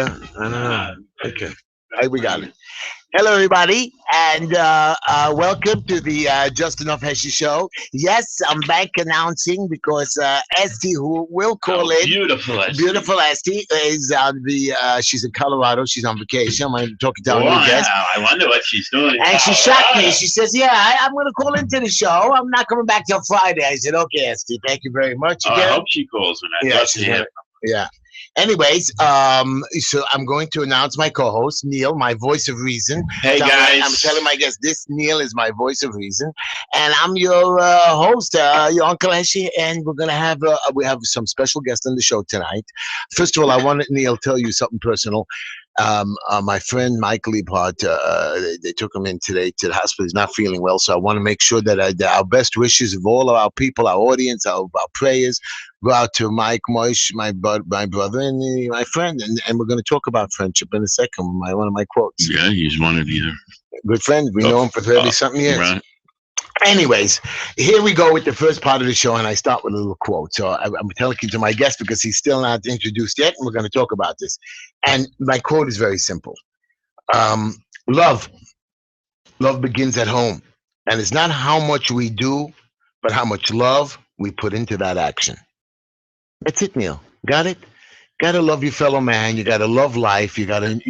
I don't know. Okay. Hey, we got it. Hello, everybody, and welcome to the Just Enough Heshy show. Yes, I'm back announcing because Esty, who will call in, beautiful Esty, is on the. She's in Colorado. She's on vacation. I'm talking to our new guest. I wonder what she's doing. And she shocked me. She says, "Yeah, I'm going to call into the show. I'm not coming back till Friday." I said, "Okay, Esty, thank you very much." I hope she calls when I love to hear. Yeah. Anyways, so I'm going to announce my co-host, Neil, my voice of reason. Hey, guys. I'm telling my guests, this Neil is my voice of reason. And I'm your host, your Uncle Heshy, and we're going to have, we have some special guests on the show tonight. First of all, I want to, Neil, tell you something personal. My friend Mike Liebhardt, they took him in today to the hospital. He's not feeling well, so I want to make sure that our best wishes of all of our people, our audience, our prayers go out to Mike Moish, my brother, and my friend, and we're going to talk about friendship in a second. One of my quotes. Yeah, he's one of the good friend. We know him for 30-something years. Right. Anyways, here we go with the first part of the show, and I start with a little quote. So I'm telling you to my guest because he's still not introduced yet, and we're going to talk about this. And my quote is very simple. Love begins at home, and it's not how much we do, but how much love we put into that action. That's it, Neil. Got it? Got to love your fellow man. You got to love life. You got to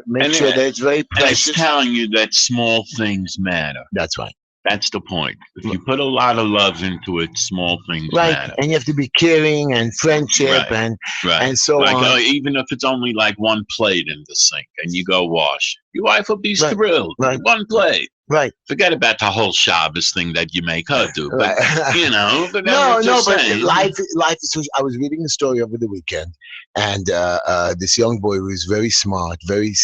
make sure that it's very precious. And it's telling you that small things matter. That's right. That's the point. If you put a lot of love into it, small things matter. And you have to be caring and friendship and so on. Even if it's only like one plate in the sink and you go wash, your wife will be thrilled. Right. One plate. Right. Forget about the whole Shabbos thing that you make her do. But, but life is. I was reading the story over the weekend, and this young boy who was very smart,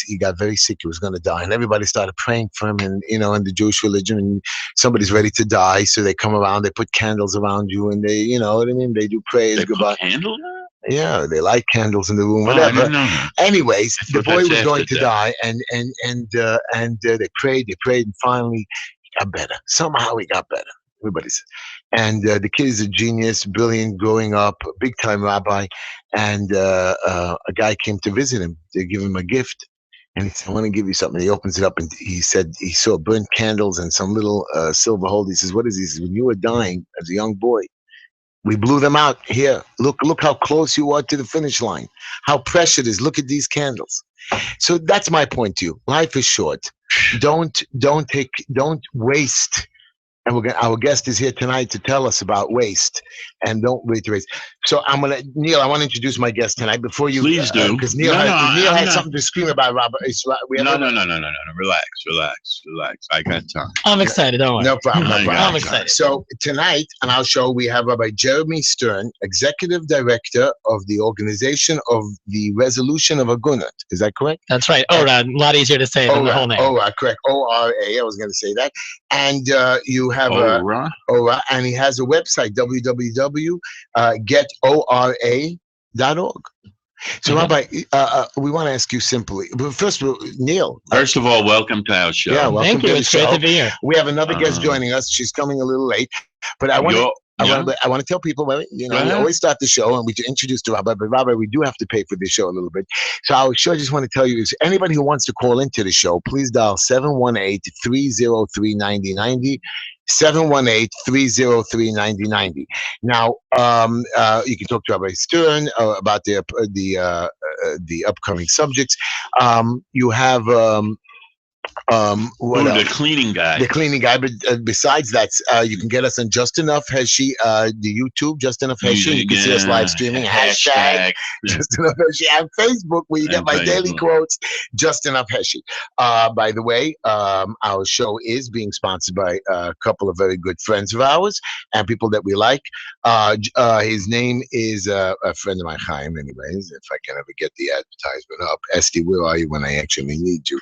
he got very sick, he was going to die, and everybody started praying for him, and in the Jewish religion, and somebody's ready to die, so they come around, they put candles around you, and they, you know what I mean, they do prayers, goodbye. Put candles? Yeah, they light candles in the room, whatever. Anyways, the boy was going to die, and they prayed, and finally he got better. Somehow he got better. Everybody says. And the kid is a genius, brilliant, growing up, a big-time rabbi. And a guy came to visit him to give him a gift. And he said, "I want to give you something." He opens it up, and he said he saw burnt candles and some little silver hold. He says, "What is this?" He says, "When you were dying as a young boy, we blew them out. Here, look how close you are to the finish line. How precious it is. Look at these candles." So that's my point to you. Life is short. Don't waste. And our guest is here tonight to tell us about waste, and don't wait to waste. So Neil, I want to introduce my guest tonight before you. Please do. Because Neil had something to scream about, Robert. No. Relax. I got time. I'm excited. Don't worry. No problem. I'm excited. So tonight on our show, we have Rabbi Jeremy Stern, Executive Director of the Organization of the Resolution of Agunot. Is that correct? That's right. A lot easier to say than the whole name. Correct. ORA. I was going to say that. And you have Ora, and he has a website, www.getora.org. So, Rabbi, we want to ask you simply, but first, Neil. First of all, welcome to our show. Yeah, welcome. Thank you. It's great to be here. We have another guest joining us. She's coming a little late, but I want to tell people, we always start the show and we introduce to Rabbi, but Rabbi, we do have to pay for this show a little bit. So I just want to tell you, is anybody who wants to call into the show, please dial 718-303-9090. 718-303-9090. Now, you can talk to Rabbi Stern about the upcoming subjects. You have the cleaning guy. But besides that, you can get us on Just Enough Heshy, the YouTube Just Enough Heshy. You can see us live streaming. Hashtag Just Enough Heshy, and Facebook, where you get my daily quotes. Just Enough Heshy. By the way, our show is being sponsored by a couple of very good friends of ours and people that we like. His name is a friend of mine, Chaim. Anyways, if I can ever get the advertisement up, Esty, where are you when I actually need you?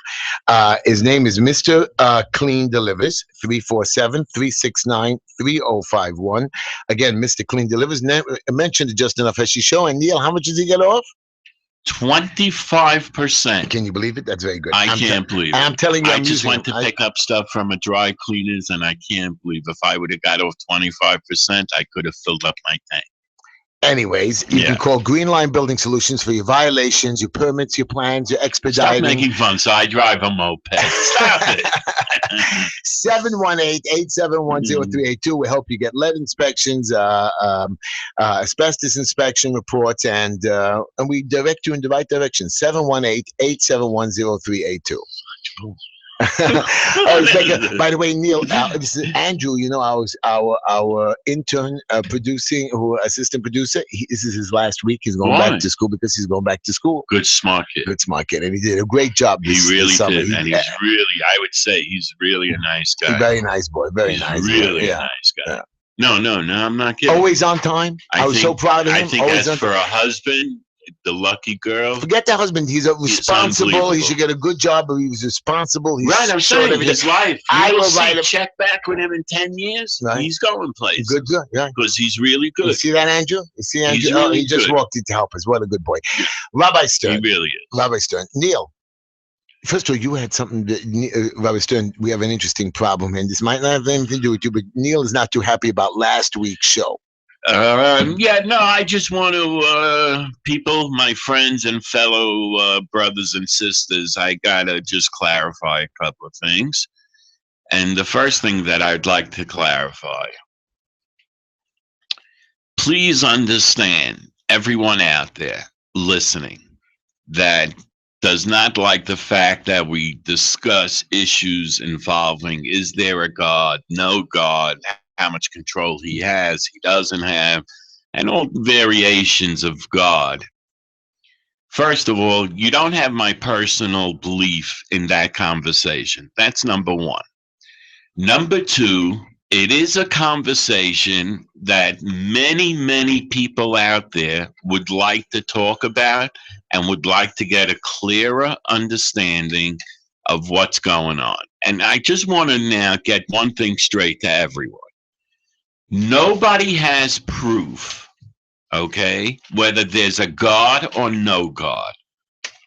His name is Mr. Clean Delivers, 347-369-3051. Again, Mr. Clean Delivers. Mentioned the Just Enough Heshy show. And Neil, how much does he get off? 25%. Can you believe it? That's very good. I can't believe it. I'm telling you, I just went to pick up stuff from a dry cleaners, and I can't believe if I would have got off 25%, I could have filled up my tank. Anyways, you can call Green Line Building Solutions for your violations, your permits, your plans, your expediting. Stop making fun. So I drive a moped. Stop it. 718-871-0382 will help you get lead inspections, asbestos inspection reports, and we direct you in the right direction. 718-871-0382. By the way, Neil, this is Andrew. You know, our intern assistant producer. This is his last week. He's going back to school because he's going back to school. Good smart kid, and he did a great job. He really did, and he's really. I would say he's really a nice guy. Very nice boy. Very nice. Really a nice guy. Yeah. No, I'm not kidding. Always on time. I was so proud of him. I think as for a husband. The lucky girl. Forget the husband. He's responsible. He should get a good job, but he was responsible. He's right, I'm saying his life. I will write a check back with him in 10 years. Right. He's going places. Good, yeah. Because he's really good. You see that, Andrew? He just walked in to help us. What a good boy. Rabbi Stern. He really is. Rabbi Stern. Neil, first of all, you had something Rabbi Stern, we have an interesting problem, and this might not have anything to do with you, but Neil is not too happy about last week's show. I just want to, people, my friends and fellow brothers and sisters, I gotta just clarify a couple of things. And the first thing that I'd like to clarify, please understand, everyone out there listening, that does not like the fact that we discuss issues involving, is there a God, no God, how much control he has, he doesn't have, and all variations of God. First of all, you don't have my personal belief in that conversation. That's number one. Number two, it is a conversation that many, many people out there would like to talk about and would like to get a clearer understanding of what's going on. And I just want to now get one thing straight to everyone. Nobody has proof, okay, whether there's a God or no God.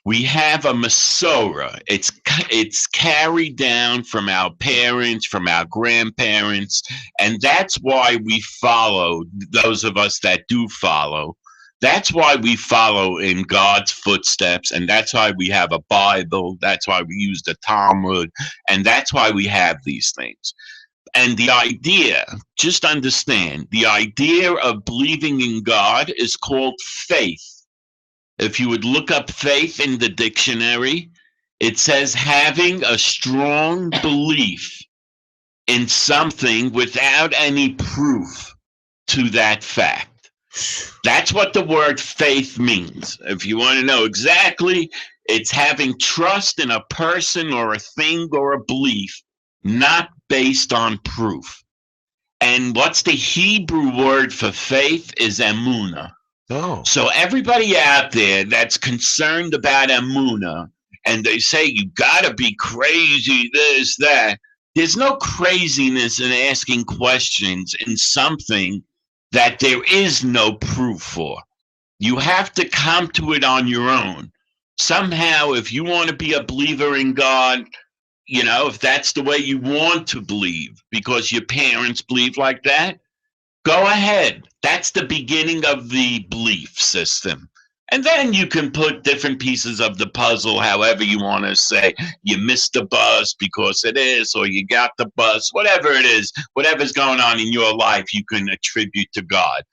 We have a Masorah. It's carried down from our parents, from our grandparents, and that's why we follow, those of us that do follow, that's why we follow in God's footsteps, and that's why we have a Bible, that's why we use the Talmud, and that's why we have these things. And the idea, just understand, the idea of believing in God is called faith. If you would look up faith in the dictionary, it says having a strong belief in something without any proof to that fact. That's what the word faith means. If you want to know exactly, it's having trust in a person or a thing or a belief, not based on proof. And what's the Hebrew word for faith is emunah. Oh. So everybody out there that's concerned about emunah, and they say you gotta be crazy, this, that. There's no craziness in asking questions in something that there is no proof for. You have to come to it on your own. Somehow, if you want to be a believer in God, you know, if that's the way you want to believe, because your parents believe like that, go ahead. That's the beginning of the belief system. And then you can put different pieces of the puzzle, however you want to say. You missed the bus because it is, or you got the bus, whatever it is, whatever's going on in your life, you can attribute to God.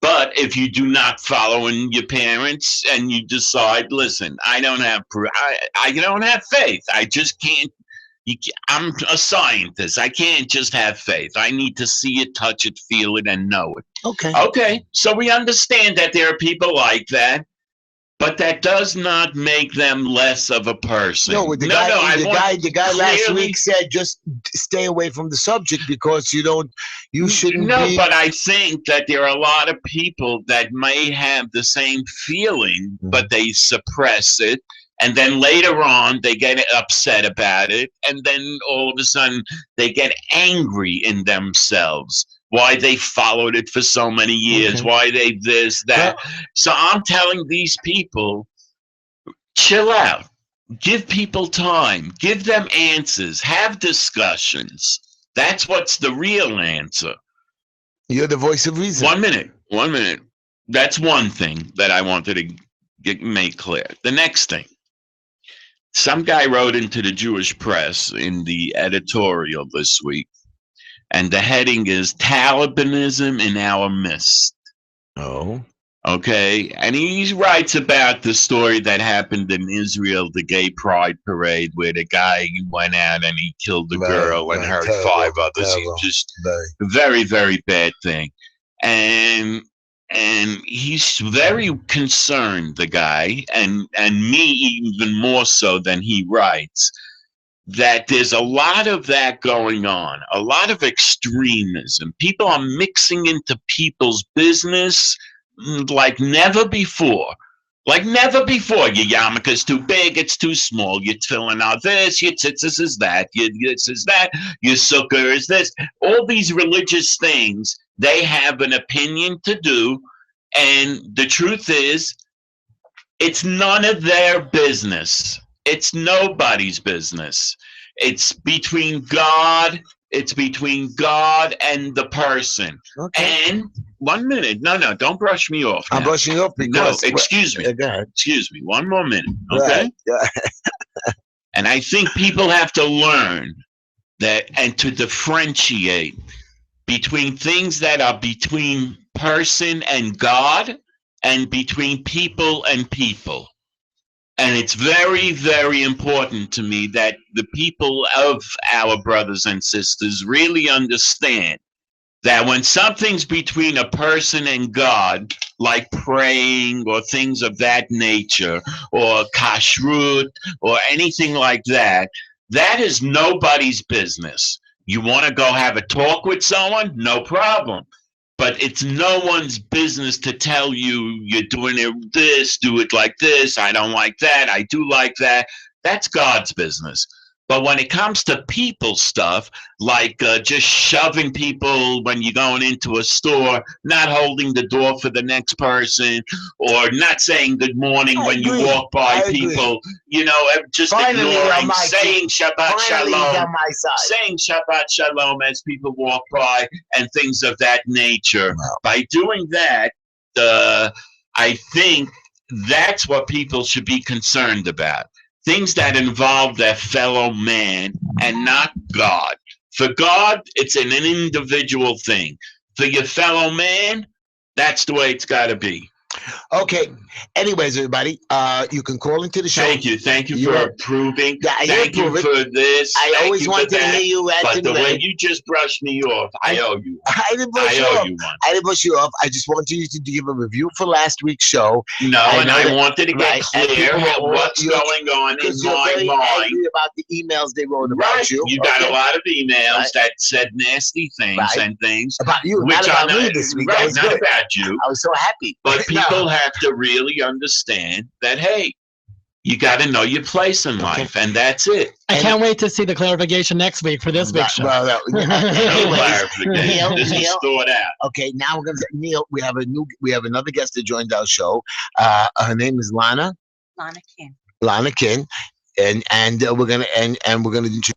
But if you do not follow in your parents and you decide, listen, I don't have faith. I just can't. I'm a scientist. I can't just have faith. I need to see it, touch it, feel it, and know it. Okay. So we understand that there are people like that, but that does not make them less of a person. No, the guy last week said just stay away from the subject because you shouldn't. No, but I think that there are a lot of people that may have the same feeling, but they suppress it. And then later on, they get upset about it. And then all of a sudden, they get angry in themselves. Why they followed it for so many years. Why they this, that. So I'm telling these people, chill out. Give people time. Give them answers. Have discussions. That's what's the real answer. You're the voice of reason. 1 minute. That's one thing that I wanted to make clear. The next thing, some guy wrote into the Jewish press in the editorial this week, and the heading is Talibanism in Our Midst. Oh. Okay, and he writes about the story that happened in Israel, the gay pride parade, where the guy went out and he killed the girl and hurt five others. He's just a very, very bad thing. And he's very concerned, the guy, and me even more so than he writes, that there's a lot of that going on, a lot of extremism. People are mixing into people's business like never before. Like never before. Your yarmulke's too big, it's too small. Your tefillin are this, your tzitzis is that, your this is that, your sukkah is this. All these religious things, they have an opinion to do, and the truth is, it's none of their business. It's nobody's business. It's between God. It's between God and the person. Okay. And 1 minute. No, don't brush me off. I'm brushing you off because. No, excuse me. Go ahead. Excuse me. One more minute. Okay. Right. And I think people have to learn that and to differentiate between things that are between person and God and between people and people. And it's very, very important to me that the people of our brothers and sisters really understand that when something's between a person and God, like praying or things of that nature, or kashrut, or anything like that, that is nobody's business. You want to go have a talk with someone? No problem. But it's no one's business to tell you you're doing it this, do it like this, I don't like that, I do like that. That's God's business. But when it comes to people stuff, like just shoving people when you're going into a store, not holding the door for the next person, or not saying good morning when you walk by people, just ignoring, saying Shabbat Shalom, saying Shabbat Shalom as people walk by, and things of that nature. Wow. By doing that, I think that's what people should be concerned about. Things that involve their fellow man and not God. For God, it's an individual thing. For your fellow man, that's the way it's got to be. Okay. Anyways, everybody, you can call into the show. Thank you for approving. Thank you for this. I always wanted to hear you add to the way you just brushed me off, I owe you. I didn't brush you off. I didn't brush you off. I just wanted you to give a review for last week's show. No, I wanted to get clear what's going on in my mind. Angry about the emails they wrote about you. You got a lot of emails that said nasty things and things about you, not about me this week. Right, not about you. I was so happy. But people have to really understand that, hey, you got to know your place in life, and that's it. I can't wait to see the clarification next week for this week's show. No clarification. This is stored out. Okay, now we're gonna Neil. We have another guest that joined our show. Her name is Lana. Lana Kin, and we're gonna introduce.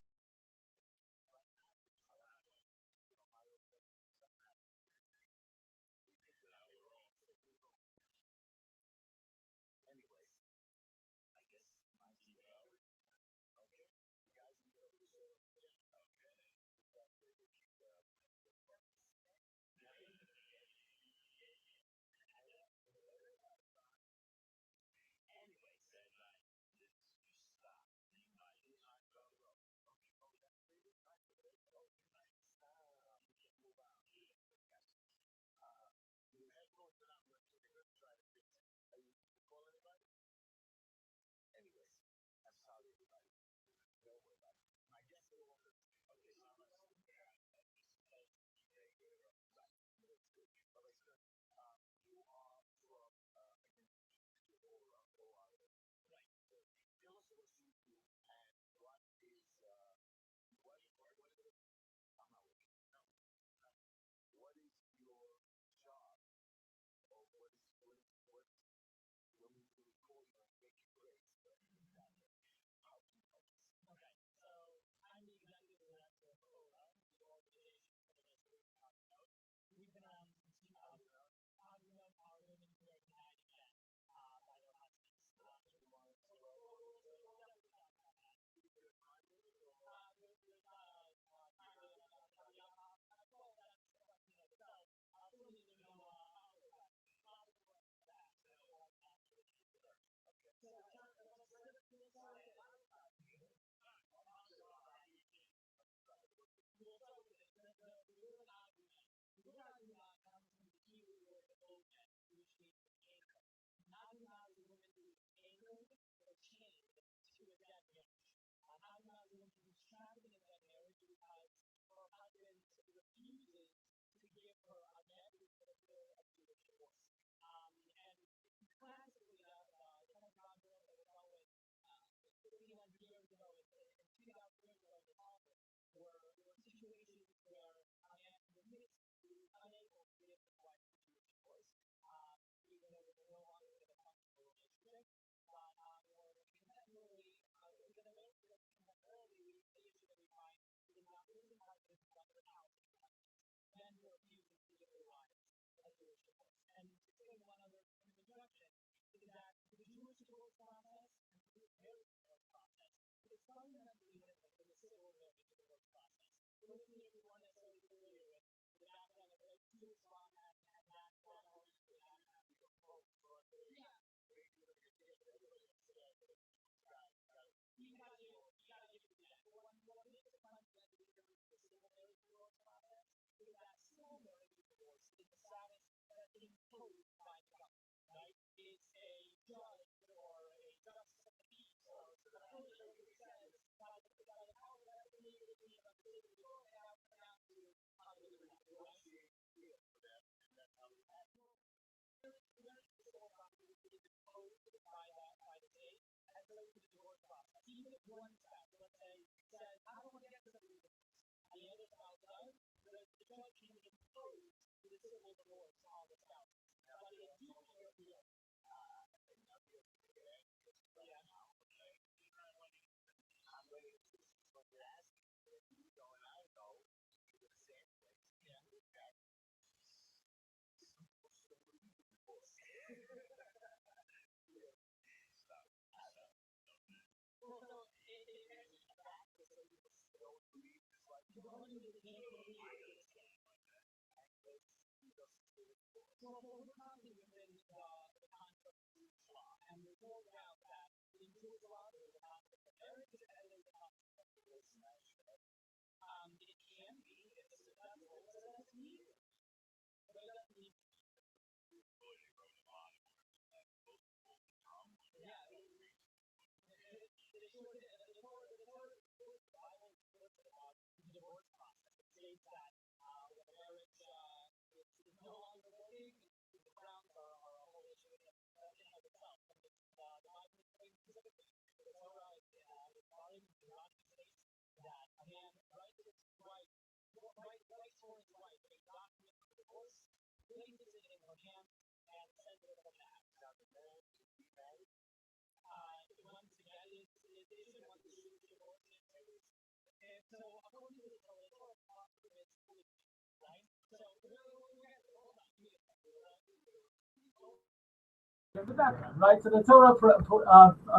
The background, right? So the Torah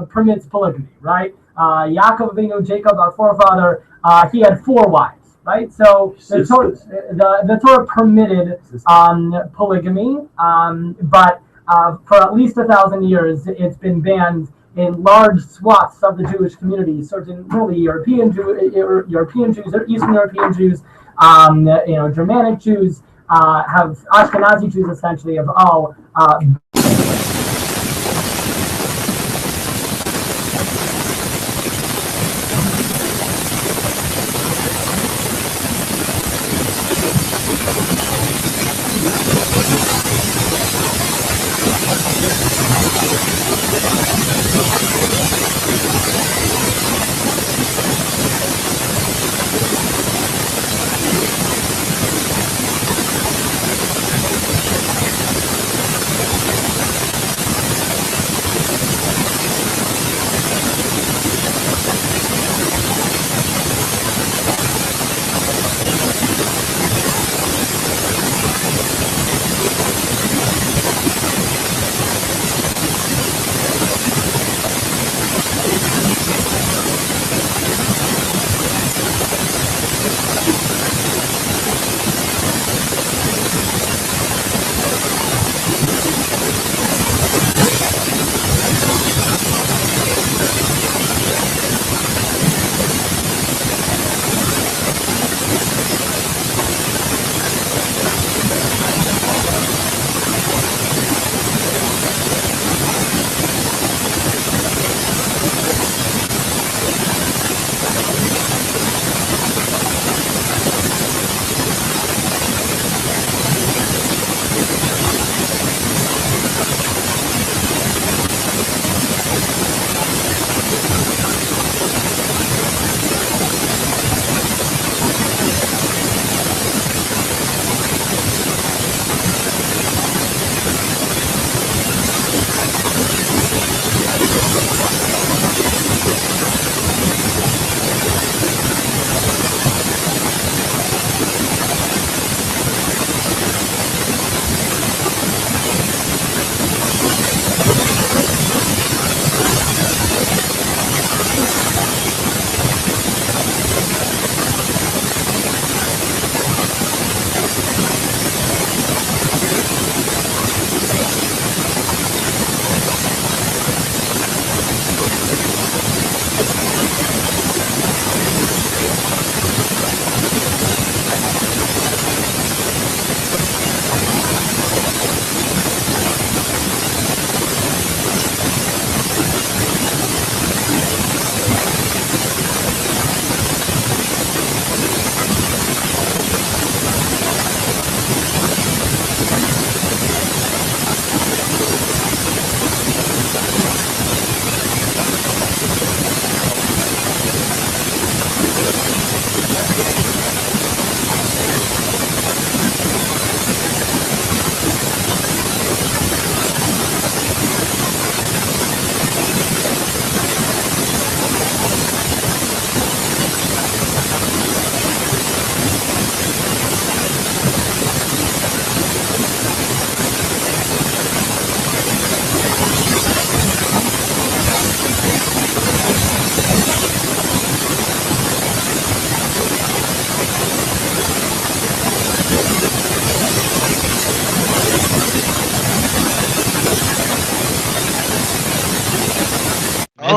permits polygamy, right? Yaakov Avinu, Jacob, our forefather, he had 4 wives, right? So the Torah permitted polygamy, but for at least 1,000 years, it's been banned in large swaths of the Jewish community. Certain early European Jews, or Eastern European Jews, Germanic Jews, have Ashkenazi Jews essentially have all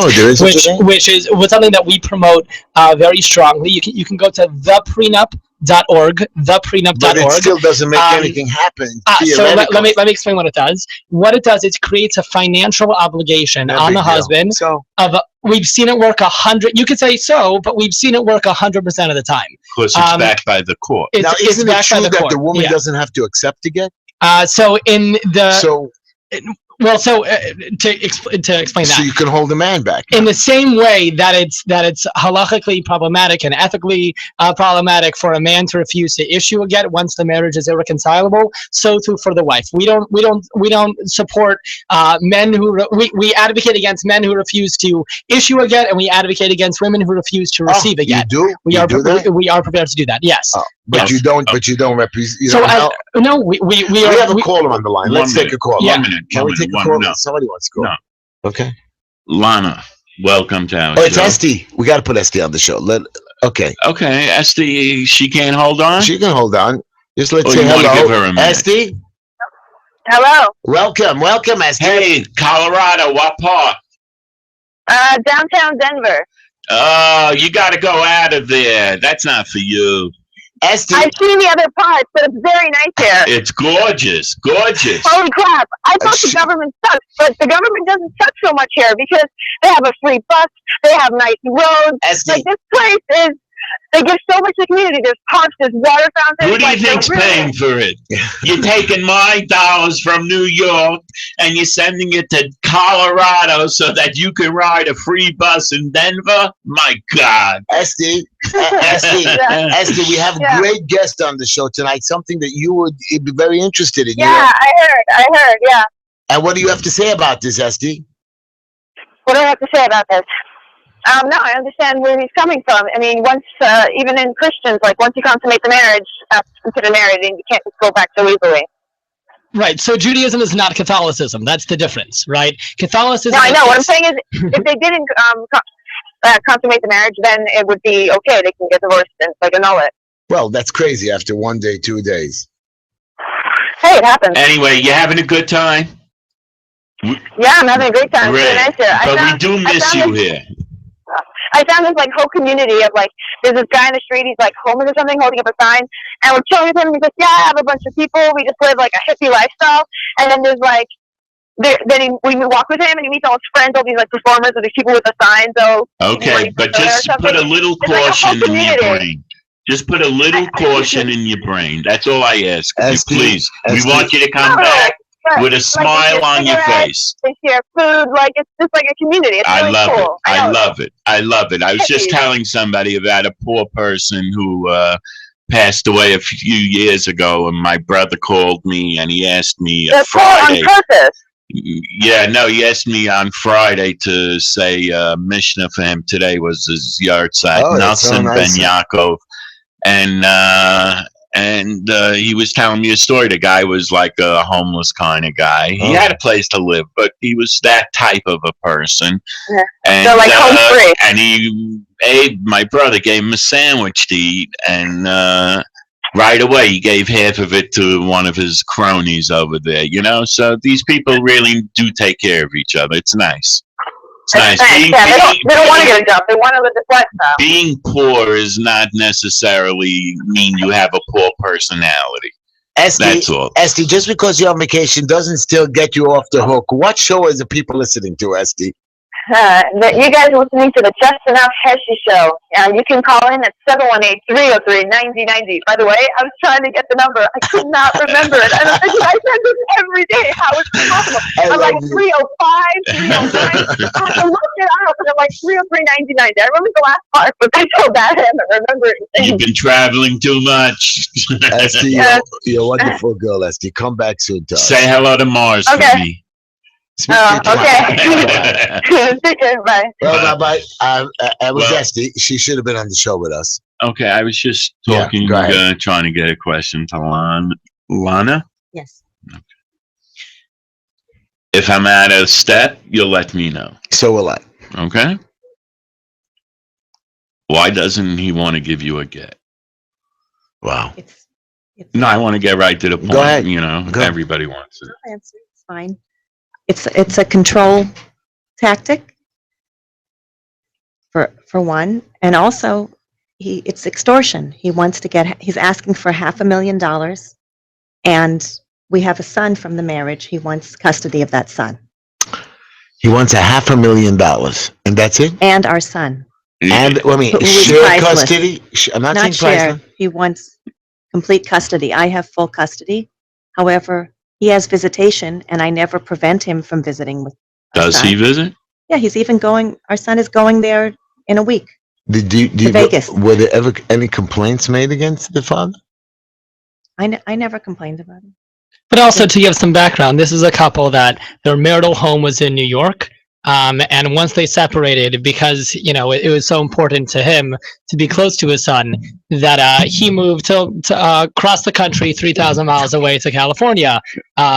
which is something that we promote very strongly. You can go to theprenup.org, theprenup.org. But it still doesn't make anything happen. So let me explain what it does. What it does, it creates a financial obligation on the husband. We've seen it work 100. You could say so, but we've seen it work 100% of the time. Of course, it's backed by the court. Now, isn't it true that the woman doesn't have to accept again? To explain that, so you can hold a man back now. In the same way that it's halakhically problematic and ethically problematic for a man to refuse to issue a get once the marriage is irreconcilable, so too for the wife. We don't support men who we advocate against men who refuse to issue a get, and we advocate against women who refuse to receive a get. You do? We are prepared to do that. Yes. But you don't represent. No, we have a caller on the line. Let's take a call. 1 minute. Can we take a call? No. Somebody wants to call. No. Okay. Lana, welcome to our show. It's Esty. We got to put Esty on the show. Okay, Esty, she can't hold on? She can hold on. Just let's say hello. Give her a minute. Esty? Hello. Welcome, Esty. Hey, Colorado, what part? Downtown Denver. Oh, you got to go out of there. That's not for you. Esty. I've seen the other parts, but it's very nice here. It's gorgeous. Holy crap. I thought the government sucks, but the government doesn't suck so much here because they have a free bus, they have nice roads. Esty. Like this place is, they give so much to the community. There's parks, there's water fountains. Who do you think's paying for it? You're taking my dollars from New York and you're sending it to Colorado so that you can ride a free bus in Denver? My God. Esty, we have a great guest on the show tonight, something that you would be very interested in. Yeah, I heard, yeah. And what do you have to say about this, Esty? What do I have to say about this? No, I understand where he's coming from. I mean, once, even in Christians, like once you consummate the marriage, that's considered married, and you can't just go back so easily. Right. So Judaism is not Catholicism. That's the difference, right? Catholicism. No, I know. What I'm saying is, if they didn't consummate the marriage, then it would be okay. They can get divorced and annul it. Well, that's crazy. After 1 day, 2 days. Hey, it happens. Anyway, you having a good time? Yeah, I'm having a great time. It's really nice here. But we do miss you here. I found this whole community of there's this guy in the street, he's homeless or something, holding up a sign, and we're chilling with him, and he's like, yeah, I have a bunch of people, we just live a hippie lifestyle, and then there's we walk with him, and he meets all his friends, all these performers, or these people with the signs, okay, but just put a little caution in your brain. Just put a little caution in your brain. That's all I ask. Please. We want you to come back with a smile on your face. They share food, it's just like a community. It's really cool. I love it. I was just telling somebody about a poor person who passed away a few years ago, and my brother called me and he asked me Friday. On purpose. Yeah, no, he asked me on Friday to say Mishnah for him. Today was his yard site, Nelson Ben Yaakov. And he was telling me a story. The guy was like a homeless kind of guy. He had a place to live, but he was that type of a person. Yeah. And, so home free. And my brother gave him a sandwich to eat, and right away he gave half of it to one of his cronies over there. So these people really do take care of each other. It's nice. It's nice. They don't want to get a job. They want to live this lifestyle. Being poor is not necessarily mean you have a poor personality. That's all. Esty, just because you're on vacation doesn't still get you off the hook. What show is the people listening to, Esty? You guys are listening to the Just Enough Heshy Show. You can call in at 718-303-9090. By the way, I was trying to get the number. I could not remember it. And I'm thinking, I send this every day. How is it possible? I'm 305, 309. I have to look it up. And I'm 303-9090. I remember the last part, but I so bad I haven't remembered it. You've been traveling too much. Esty, you're a wonderful girl, Esty. Come back soon to us. Say hello to Mars for me. Okay. Take care. Bye. Well, Rabbi, I was Esty. She should have been on the show with us. Okay, I was just talking, trying to get a question to Lana. Yes. Okay. If I'm out of step, you'll let me know. So will I. Okay. Why doesn't he want to give you a get? Wow. No, I want to get right to the point. Go ahead. Everybody wants it. I'll answer. It's fine. It's a control tactic. for one, and also it's extortion. He's asking for $500,000, and we have a son from the marriage. He wants custody of that son. He wants $500,000, and that's it? And our son. And, share custody? I'm not saying shared. He wants complete custody. I have full custody. However, he has visitation, and I never prevent him from visiting with our son. Does he visit? Yeah, he's even going, our son is going there in a week. To Vegas. Were there ever any complaints made against the father? I never complained about it. But also to give some background, this is a couple that their marital home was in New York. And once they separated, because, it was so important to him to be close to his son, that he moved to across the country 3,000 miles away to California,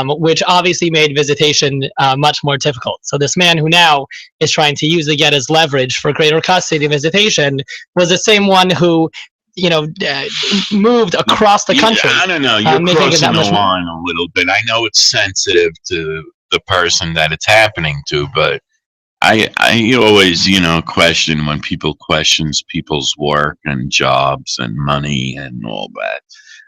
which obviously made visitation much more difficult. So this man who now is trying to use the get as leverage for greater custody and visitation was the same one who moved across the country. I don't know. You're crossing the line a little bit. I know it's sensitive to the person that it's happening to, but I always, question when people questions people's work and jobs and money and all that.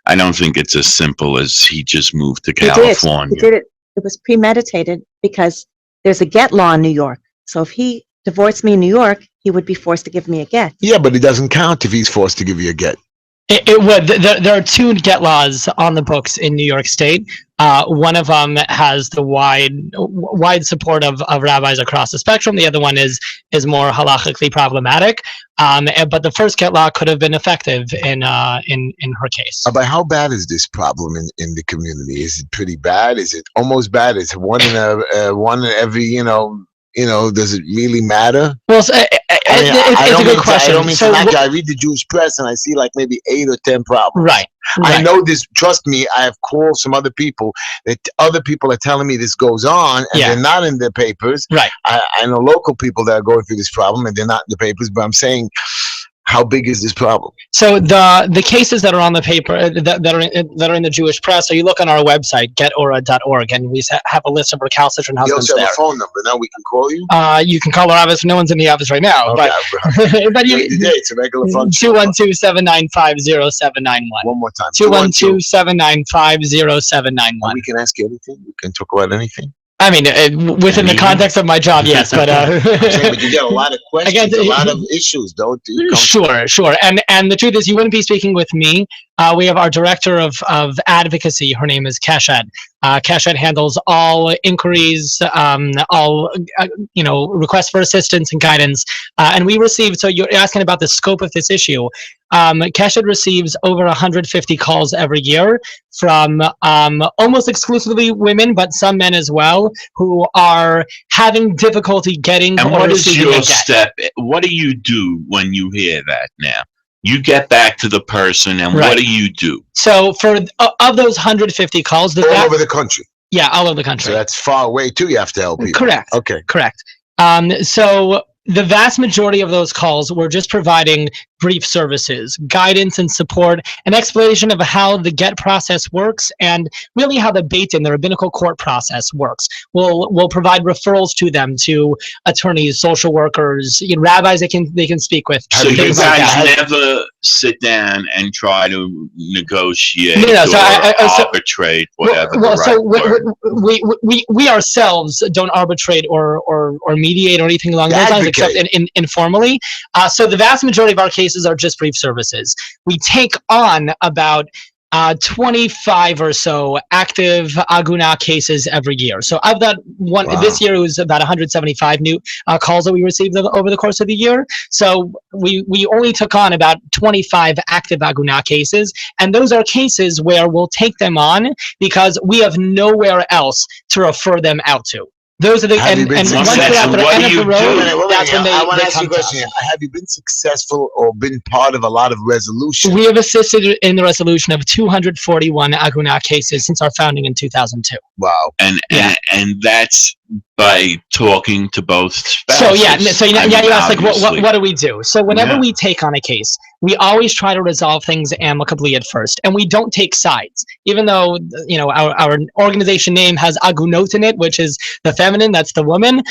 I don't think it's as simple as he just moved to California. He did it. It was premeditated because there's a get law in New York. So if he divorced me in New York, he would be forced to give me a get. Yeah, but it doesn't count if he's forced to give you a get. It would. There are two get laws on the books in New York State. One of them has the wide support of rabbis across the spectrum. The other one is more halachically problematic. But the first get law could have been effective in her case. But how bad is this problem in the community? Is it pretty bad? Is it almost bad? Is it one in every does it really matter? Well, it's a good question. I don't mean I read the Jewish press and I see like maybe 8 or 10 problems. Right. I know this. Trust me, I have called some other people that other people are telling me this goes on, and they're not in the papers. Right. I know local people that are going through this problem, and they're not in the papers. But I'm saying, how big is this problem? So the cases that are on the paper that are in the Jewish press, so you look on our website getora.org, and we have a list of recalcitrant husbands there. You also have a phone number. Now we can call you. You can call our office. No one's in the office right now. Okay, but it's a regular phone. 212-795-0791. One more time. 212-795-0791. We can ask you anything. We can talk about anything. I mean, within the context of my job, yes, but I'm saying, but you get a lot of questions, a lot of issues, don't you? Sure. And the truth is, you wouldn't be speaking with me. We have our director of advocacy. Her name is Keshet. Keshet handles all inquiries, all requests for assistance and guidance. And we receive. So you're asking about the scope of this issue. Keshet receives over 150 calls every year from almost exclusively women, but some men as well, who are having difficulty getting. And what is your step? What do you do when you hear that now? You get back to the person, and what do you do? So for of those 150 calls, all over the country. Yeah, all over the country. So that's far away too. You have to help people. Correct. Okay. Correct. So the vast majority of those calls were just providing brief services, guidance and support, an explanation of how the get process works, and really how the Beit Din, the rabbinical court process, works. We'll provide referrals to them, to attorneys, social workers, rabbis they can speak with. So you guys never sit down and try to negotiate arbitrate, whatever. We ourselves don't arbitrate or mediate or anything along those lines, except informally. So the vast majority of our cases are just brief services. We take on about 25 or so active Agunot cases every year. So of that one, this year it was about 175 new calls that we received over the course of the year. So we only took on about 25 active Agunot cases, and those are cases where we'll take them on because we have nowhere else to refer them out to. Those are the and once they're at the end of the road, that's when they I want to ask you a question. Have you been successful or been part of a lot of resolutions? We have assisted in the resolution of 241 Agunot cases since our founding in 2002. Wow. And that's by talking to both spouses. So you asked, like, what do we do? So whenever we take on a case, we always try to resolve things amicably at first, and we don't take sides. Even though our organization name has Agunot in it, which is the feminine, that's the woman.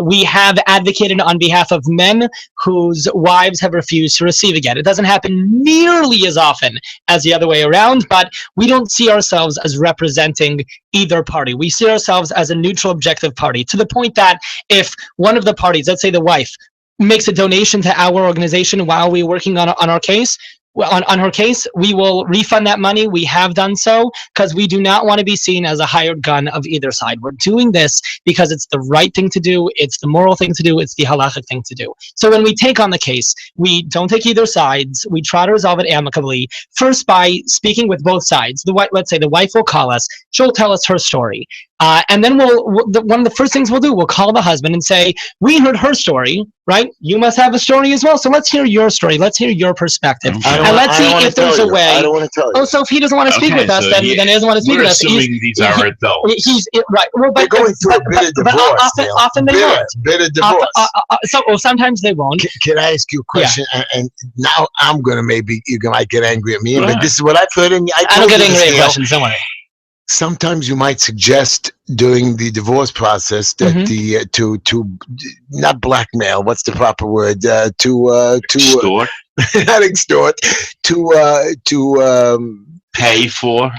We have advocated on behalf of men whose wives have refused to receive a get. It doesn't happen nearly as often as the other way around, but we don't see ourselves as representing either party. We see ourselves as a neutral, objective party, to the point that if one of the parties, let's say the wife, makes a donation to our organization while we're working on our case, on her case, we will refund that money. We have done so because we do not want to be seen as a hired gun of either side. We're doing this because it's the right thing to do. It's the moral thing to do. It's the halachic thing to do. So when we take on the case, we don't take either sides. We try to resolve it amicably, first by speaking with both sides. Let's say the wife will call us. She'll tell us her story. And then one of the first things we'll do, we'll call the husband and say, we heard her story, right? You must have a story as well. So let's hear your story. Let's hear your perspective. And let's see if there's a way. I don't want to tell you. Oh, so if he doesn't want to speak with us, then he doesn't want to speak with us. We're assuming these are adults. Right. Well, they're going through a bit of divorce. But often they won't. Bit of divorce. Sometimes they won't. Can I ask you a question? Yeah. And now I'm going to maybe, you might get angry at me, but this is what I've heard. And I don't get angry at questions, don't worry. Sometimes you might suggest during the divorce process that to not blackmail. What's the proper word? To extort. Not extort. To pay for.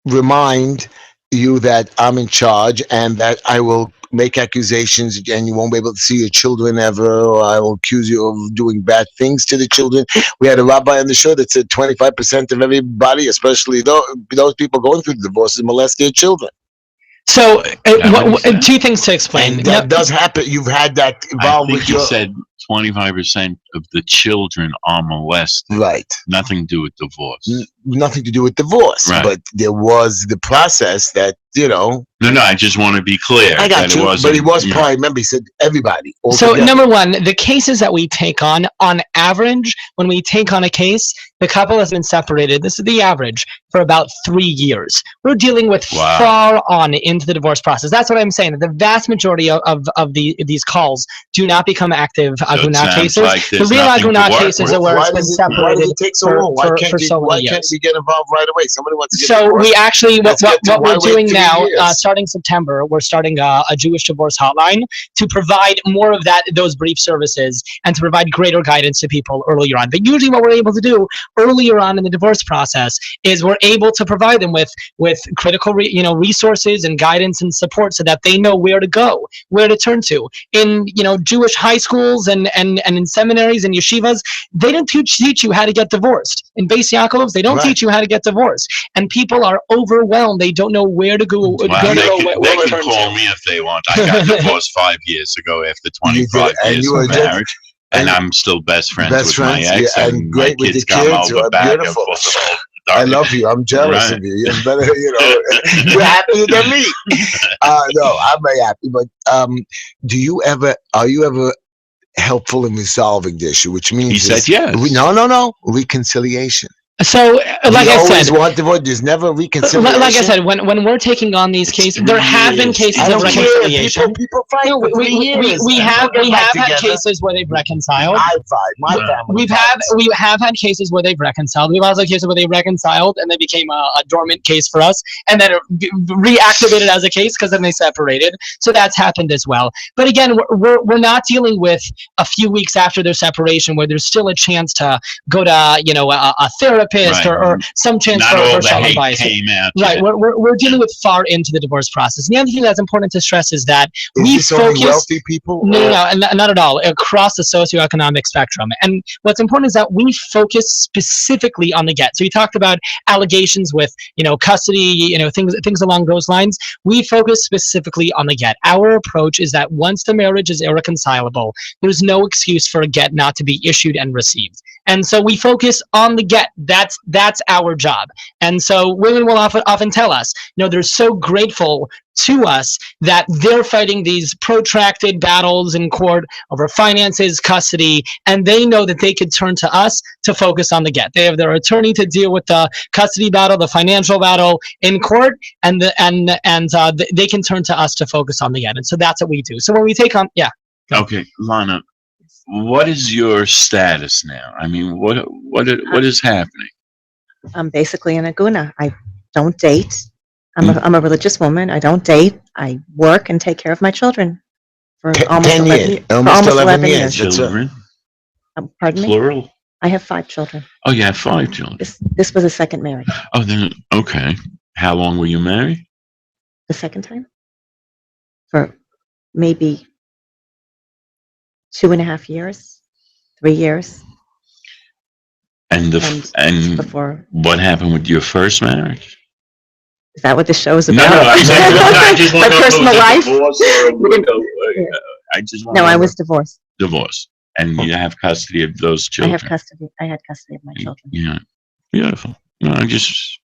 Remind you that I'm in charge and that I will make accusations and you won't be able to see your children ever, or I will accuse you of doing bad things to the children. We had a rabbi on the show that said 25% of everybody, especially those people going through the divorces, molest their children. So, two things to explain. And that does happen. You've had that involved with your... you said 25% of the children are molested. Right. Nothing to do with divorce. Nothing to do with divorce. Right. But there was the process that, No, I just want to be clear. I got you, but he was probably, remember, he said everybody. So, number one, the cases that we take on average, when we take on a case, the couple has been separated, this is the average, for about 3 years. We're dealing with far on into the divorce process. That's what I'm saying. The vast majority of these calls do not become active Agunot cases. Like the real Agunot cases are where it's been separated. Why does it take so long? Why can't we get involved right away? Somebody wants to get So divorced. We actually, what we're doing now, starting September, we're starting a Jewish divorce hotline to provide more of those brief services and to provide greater guidance to people earlier on. But usually what we're able to do earlier on in the divorce process is we're able to provide them with critical resources and guidance and support so that they know where to go, where to turn to. In Jewish high schools and in seminaries and yeshivas, they don't teach you how to get divorced. In Beis Yaakov's, they don't teach you how to get divorced. And people are overwhelmed. They don't know where to go. They can call me if they want. I got divorced 5 years ago after 25 years of marriage. And I'm still best friends with my ex. Yeah, and great with the kids. You are beautiful. I love you. I'm jealous of you. You're better, you're happier than me. No, I'm very happy. But are you ever helpful in resolving the issue? Which means he said yes. No. Reconciliation. So, like I said, there's never reconciliation. Like I said, when we're taking on these cases, there have been cases of reconciliation. People fight for 3 years. We have had cases where they've reconciled. My family. We have had cases where they've reconciled. We've also had cases where they reconciled and they became a dormant case for us, and then it reactivated as a case because then they separated. So that's happened as well. But again, we're not dealing with a few weeks after their separation where there's still a chance to go to a therapist. Or some chance for self-advice. Right, we're dealing with far into the divorce process. And the other thing that's important to stress is that we focus. Wealthy people? No, not at all. Across the socioeconomic spectrum. And what's important is that we focus specifically on the get. So you talked about allegations with custody, things along those lines. We focus specifically on the get. Our approach is that once the marriage is irreconcilable, there's no excuse for a get not to be issued and received. And so we focus on the get. That's our job. And so women will often tell us, they're so grateful to us that they're fighting these protracted battles in court over finances, custody, and they know that they could turn to us to focus on the get. They have their attorney to deal with the custody battle, the financial battle in court, and they can turn to us to focus on the get. And so that's what we do. So when we take on, Okay, Lana, what is your status now? I mean, what is happening? I'm basically an Agunot. I don't date. I'm a religious woman. I don't date. I work and take care of my children for almost 11 years. Children? Pardon me? Plural? I have 5 children. Oh, you have 5 children. This was a second marriage. Oh, then, okay. How long were you married? The second time? For maybe 2.5 years, 3 years. And before. What happened with your first marriage? Is that what the show is about? No, I just want my personal life. I was divorced. Divorced, and you have custody of those children. I had custody of my children. Yeah, beautiful. No, I'm just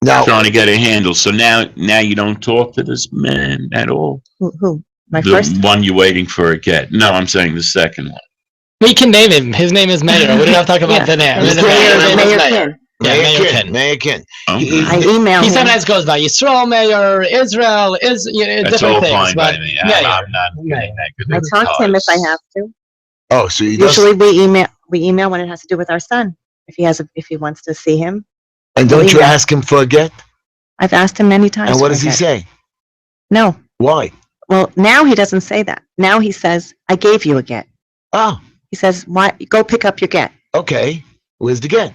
trying to get a handle. So now you don't talk to this man at all. Who? The first one you're waiting for a get. No, I'm saying the second one. We can name him. His name is Mayor. We don't have to talk about the name. Mayor Ken. I email him. He sometimes goes by Yisrael Mayor, Israel, That's different all things. fine by me. I'm not getting that good. I talk to him if I have to. Oh, so you usually we email when it has to do with our son. If he wants to see him. And don't you ask him for a get? I've asked him many times. And what does he say? No. Why? Well, now he doesn't say that. Now he says, "I gave you a get." Oh. He says, "Why? Go pick up your get." Okay. Where's the get?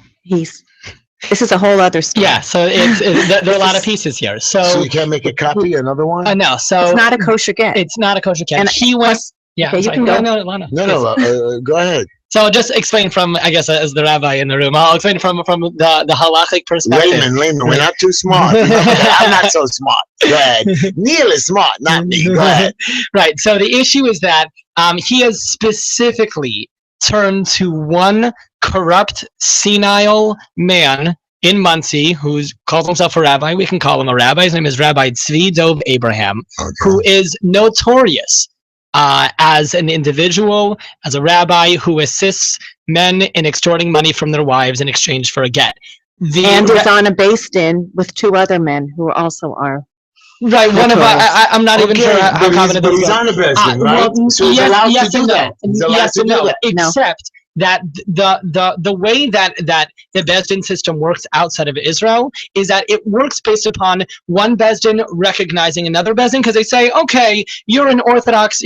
This is a whole other story. Yeah, so there are a lot of pieces here. So you can't make a copy, another one? No, so it's not a kosher get. It's not a kosher get. And he went. Yeah, okay, you can go. No, go ahead. So I'll just explain from, I guess, as the rabbi in the room, I'll explain from the halachic perspective. Layman, we're not too smart. I'm not so smart. Go ahead. Neil is smart, not me. Go ahead. Right. So the issue is that he has specifically turned to one corrupt, senile man in Muncie who calls himself a rabbi. We can call him a rabbi. His name is Rabbi Tzvi Dov Abraham, who is notorious as an individual, as a rabbi who assists men in extorting money from their wives in exchange for a get. And is on a based-in with 2 other men who also are. Right, one of I'm not even sure how common it is. He's on a based-in, right? Well, so he's allowed to do that. Yes and no. Except that the way that the Bezdin system works outside of Israel is that it works based upon one Bezdin recognizing another Bezdin, because they say, okay, you're Orthodox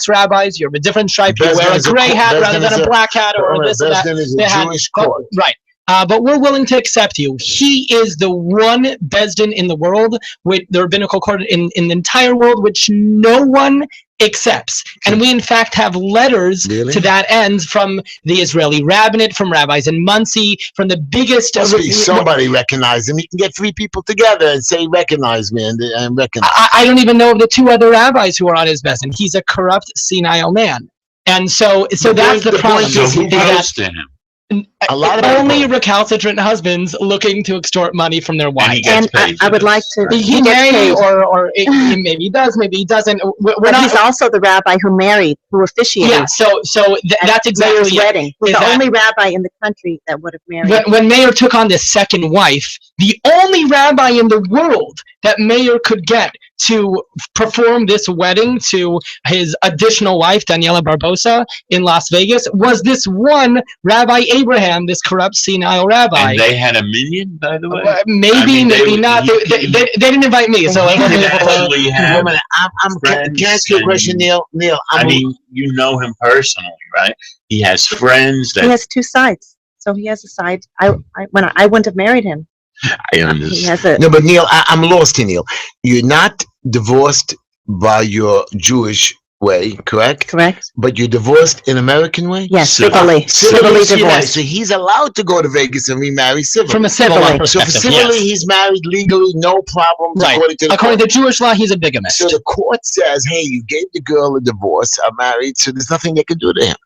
rabbis, you're of a different stripe, you wear a gray hat rather than a black hat, or this and that. Bezdin is a Jewish court. Right. But we're willing to accept you. He is the one Bezdin in the world, with the rabbinical court in the entire world, which no one accepts. And we, in fact, have letters to that end from the Israeli rabbinate, from rabbis in Muncie, from the biggest... Somebody recognize him. You can get 3 people together and say, recognize me, and recognize. I don't even know of the 2 other rabbis who are on his Bezdin. He's a corrupt, senile man. And so that's the problem. So who goes to him? A lot of only recalcitrant husbands looking to extort money from their wives. And I would like to. He may, or maybe he does, maybe he doesn't. He's also the rabbi who officiated. Yeah, so that's exactly Mayor's wedding. He's the only rabbi in the country that would have married. When Mayor took on this second wife, the only rabbi in the world that Mayor could get to perform this wedding to his additional wife, Daniela Barbosa, in Las Vegas, was this one Rabbi Abraham, this corrupt, senile rabbi. And they had a minyan, by the way? Maybe not. They didn't invite me, so can I ask you a question, Neil? You know him personally, right? He has friends that... He has 2 sides. So he has a side. I wouldn't have married him. I understand. No, but Neil, I'm lost here, Neil. You're not divorced by your Jewish way, correct? Correct. But you're divorced in American way? Yes, civilly divorced. So he's allowed to go to Vegas and remarry civilly. From a civil law perspective, so civilly, he's married legally, no problems. Right. According to Jewish law, he's a bigamist. So the court says, hey, you gave the girl a divorce, I'm married, so there's nothing they can do to him.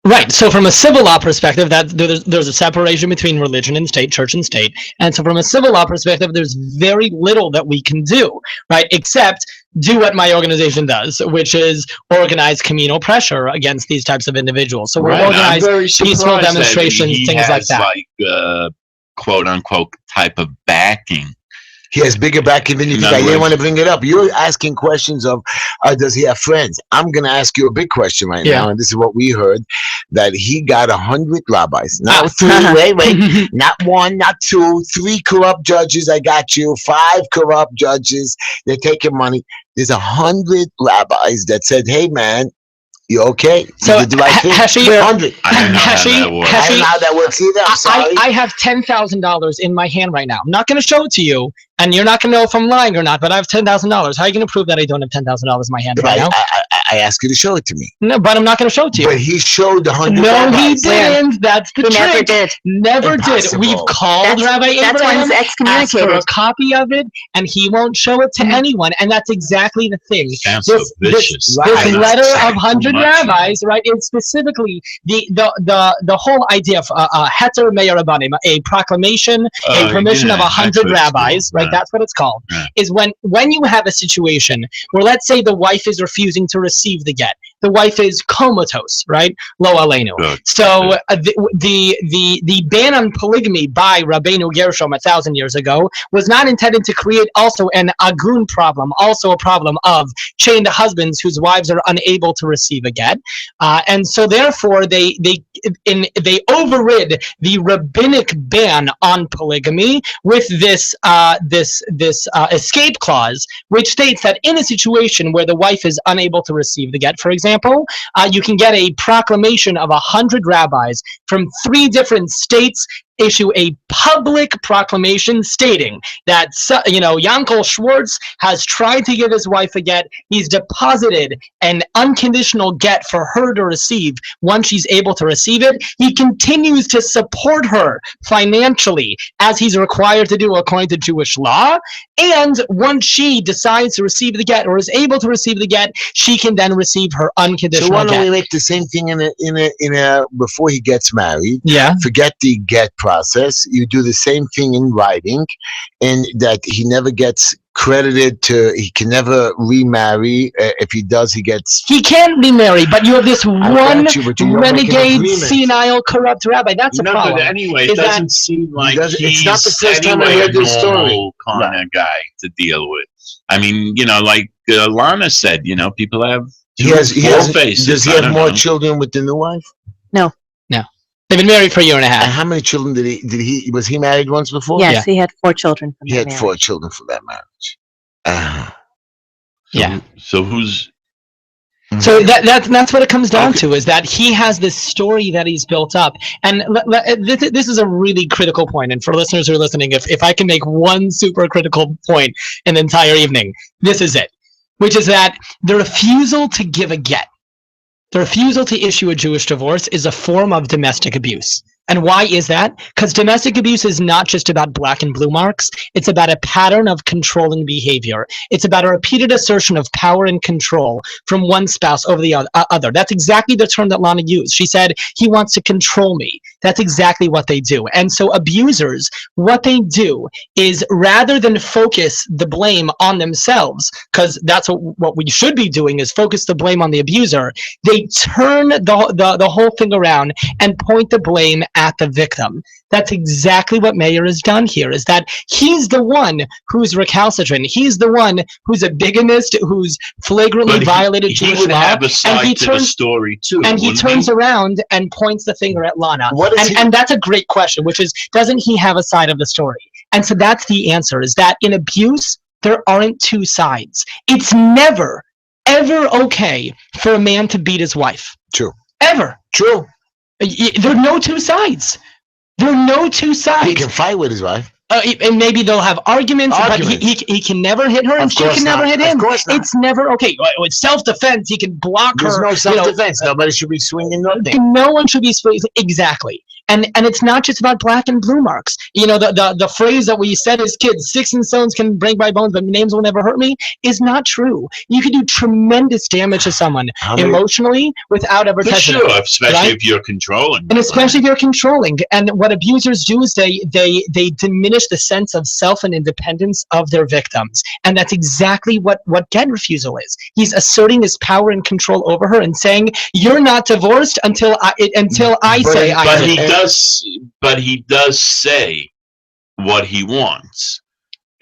Right. So from a civil law perspective, that there's a separation between religion and state, church and state. And so from a civil law perspective, there's very little that we can do, right? Except do what my organization does, which is organize communal pressure against these types of individuals. So we'll organize peaceful demonstrations, things like that. Like quote unquote type of backing. He has bigger backing than you think. I didn't want to bring it up. You're asking questions of, does he have friends? I'm going to ask you a big question right now, and this is what we heard, that he got 100 rabbis. Not three, wait, not one, not two, 3 corrupt judges. I got you. 5 corrupt judges. They're taking money. There's 100 rabbis that said, hey, man, you okay? So, you did the right thing. Heshy, 100. I don't know how that works either. I'm sorry. I have $10,000 in my hand right now. I'm not going to show it to you, and you're not going to know if I'm lying or not, but I have $10,000. How are you going to prove that I don't have $10,000 in my hand right now? I ask you to show it to me. No, but I'm not going to show it to you. But he showed the 100 No, rabbis. he didn't. That's the trick. Never did. Never Impossible. did. We've called Rabbi Abraham, That's why he's asked for excommunicated. a copy of it, and he won't show it to anyone. And that's exactly the thing. Sounds so vicious. This letter of 100 rabbis, right, is specifically the whole idea of heter me'er rabbanim, a proclamation, a permission of 100 rabbis, right? That's what it's called. Is when you have a situation where, let's say, the wife is refusing to receive the get. The wife is comatose, right? Lo aleinu. So the ban on polygamy by Rabbeinu Gershom 1,000 years ago was not intended to create also an agun problem, also a problem of chained husbands whose wives are unable to receive a get, and so therefore they overrid the rabbinic ban on polygamy with this escape clause, which states that in a situation where the wife is unable to receive the get, for example, you can get a proclamation of 100 rabbis from 3 different states issue a public proclamation stating that, Yankel Schwartz has tried to give his wife a get. He's deposited an unconditional get for her to receive. Once she's able to receive it, he continues to support her financially as he's required to do according to Jewish law. And once she decides to receive the get or is able to receive the get, she can then receive her unconditional get. So why don't we make the same thing in a before he gets married? Yeah. Forget the get process. You do the same thing in writing, and that he never gets credited to, he can never remarry. If he does, he can remarry, but you have this one renegade, senile, corrupt rabbi. That's a problem. But anyway, it doesn't seem like it's not the first time I heard this story. Kind of guy to deal with. I mean, like Lana said, people have faces. Does he have more children with the new wife? No. They've been married for 1.5 years. And how many children did he was he married once before? Yes, he had 4 children from that marriage. He had 4 children from that marriage. So who's... So that's what it comes down to, is that he has this story that he's built up. And this is a really critical point. And for listeners who are listening, if I can make one super critical point in the entire evening, this is it, which is that the refusal to give a get, the refusal to issue a Jewish divorce, is a form of domestic abuse. And why is that? Because domestic abuse is not just about black and blue marks. It's about a pattern of controlling behavior. It's about a repeated assertion of power and control from one spouse over the other. That's exactly the term that Lana used. She said, he wants to control me. That's exactly what they do. And so abusers, what they do is, rather than focus the blame on themselves, because that's what we should be doing, is focus the blame on the abuser, they turn the whole thing around and point the blame at the victim. That's exactly what Meir has done here, is that he's the one who's recalcitrant. He's the one who's a bigamist, who's flagrantly violated Jewish law. Have a side to the story too. And he turns around and points the finger at Lana. And that's a great question, which is, doesn't he have a side of the story? And so that's the answer, is that in abuse, there aren't 2 sides. It's never, ever okay for a man to beat his wife. True. Ever. True. There are no 2 sides. There are no 2 sides. He can fight with his wife. And maybe they'll have arguments. But he can never hit her, and she can never hit him. It's never okay. With self-defense, he can block her. There's no self-defense. Nobody should be swinging nothing. No one should be swinging. Exactly. And it's not just about black and blue marks. You know, the phrase that we said as kids, sticks and stones can break my bones, but names will never hurt me, is not true. You can do tremendous damage to someone emotionally without ever touching them. Sure, especially if you're controlling. And especially if you're controlling. And what abusers do is they diminish the sense of self and independence of their victims. And that's exactly what get refusal is. He's asserting his power and control over her and saying, you're not divorced until I say I am. But he does say what he wants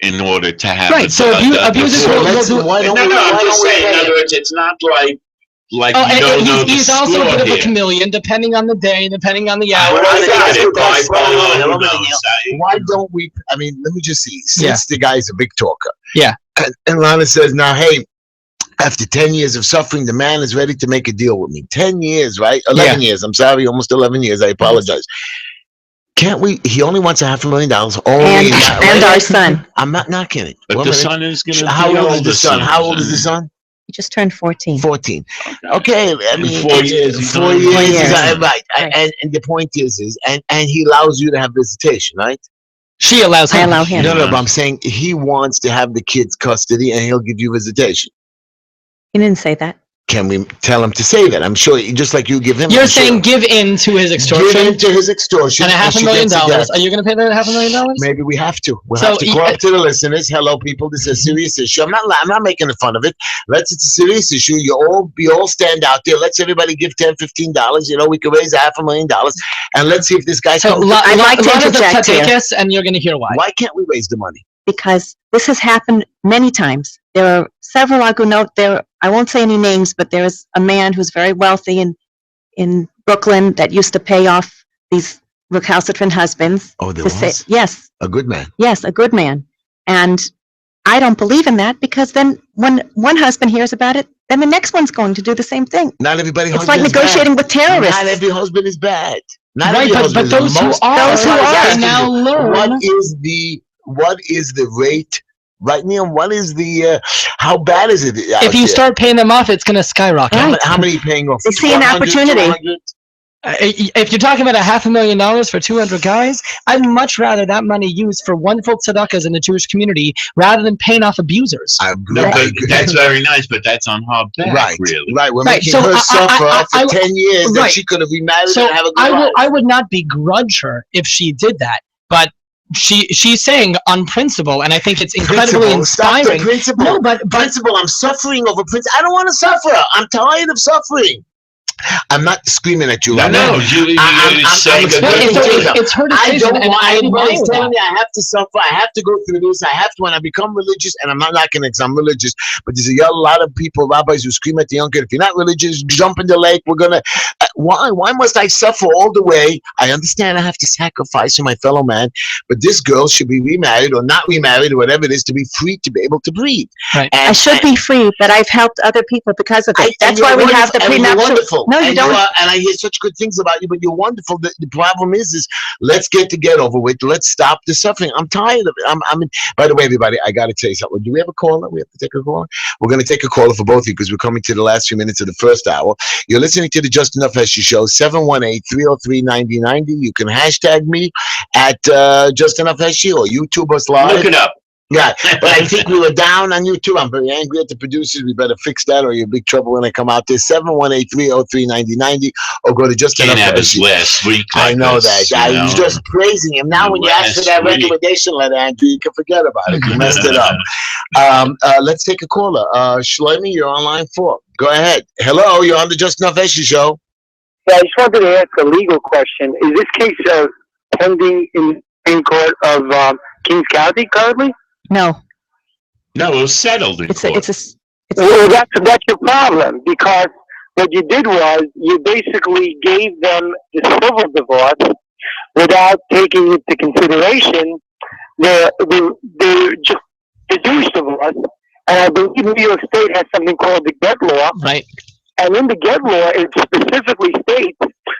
in order to have abusers will do. I'm just saying. In other words, it's not like you don't know the he's score also a bit of a here. chameleon, depending on the day, depending on the hour. Why don't we? I mean, let me just see. Since the guy's a big talker, and Lana says, now, hey, after 10 years of suffering, the man is ready to make a deal with me. 10 years, right? 11 years. I'm sorry, almost 11 years. I apologize. Can't we? He only wants $500,000. And our son. I'm not kidding. But the son is going to. How old is the son? How old is the son? He just turned 14. 14. Okay, I mean, 4 years. 4 years. Right. And the point is, and he allows you to have visitation, right? She allows him. I allow him. No, but I'm saying he wants to have the kids' custody, and he'll give you visitation. He didn't say that. Can we tell him to say that? I'm sure, just like you give him. You're saying give in to his extortion? Give in to his extortion. And $500,000. Are you going to pay that $500,000? Maybe we have to. We'll have to go up to the listeners. Hello, people. This is a serious issue. I'm not making fun of it. It's a serious issue. You all stand out there. Let's everybody give $10, $15. You know, we could raise $500,000, and let's see if this guy's. I'd like to interject here. And you're going to hear why. Why can't we raise the money? Because this has happened many times. There are several Agunot there. I won't say any names, but there is a man who's very wealthy in Brooklyn that used to pay off these recalcitrant husbands. Oh, there was? Yes. A good man. Yes, a good man. And I don't believe in that, because then when one husband hears about it, then the next one's going to do the same thing. Not everybody. It's like negotiating with terrorists. Not every husband is bad. Right, but those who are now learn. What is the rate? Right, Neil, what is the, how bad is it? If you start paying them off, it's going to skyrocket. Right. How many are you paying off? They see an opportunity. If you're talking about $500,000 for 200 guys, I'd much rather that money used for wonderful tzedakahs in the Jewish community rather than paying off abusers. No, but that's very nice, but that's on her back, right, really. Right, we're making her suffer for 10 years that she could have remarried and have a good life. I would not begrudge her if she did that, but she's saying on principle, and I think it's incredibly inspiring. Principle. No, but principle. I'm suffering over principle. I don't want to suffer. I'm tired of suffering. I'm not screaming at you. No, you're saying it's her decision. I don't want anybody telling me I have to suffer. I have to go through this. I have to when I become religious, and I'm not knocking it because I'm religious. But there's a lot of people, rabbis, who scream at the young kid, if you're not religious, jump in the lake. We're gonna. Why must I suffer all the way? I understand I have to sacrifice for my fellow man, but this girl should be remarried or not remarried or whatever it is to be free to be able to breathe. Right. I should be free, but I've helped other people because of it. That's why we have the prenuptial. No, you don't. And I hear such good things about you, but you're wonderful. The problem is let's get over with. Let's stop the suffering. I'm tired of it. I mean, by the way, everybody, I got to tell you something. Do we have a caller? We have to take a caller? We're going to take a caller for both of you because we're coming to the last few minutes of the first hour. You're listening to the Just Enough Heshy Show, 718-303-9090. You can hashtag me at Just Enough Heshy or YouTube us live. Look it up. Yeah, but I think we were down on YouTube. I'm very angry at the producers. We better fix that or you're in big trouble when I come out there. 718-303-9090 or go to Just Enough Heshy. Last week. I know that. I was just praising him. Now when you ask for that recommendation letter, Andrew, you can forget about it. You messed it up. Let's take a caller. Shlomi, you're on line 4. Go ahead. Hello, you're on the Just Enough Heshy Show. Yeah, I just wanted to ask a legal question. Is this case pending in court of Kings County currently? No. No, it was settled in court. Well, that's your problem, because what you did was you basically gave them the civil divorce without taking into consideration the Jewish divorce. And I believe New York State has something called the Get Law. Right. And in the Get Law, it specifically states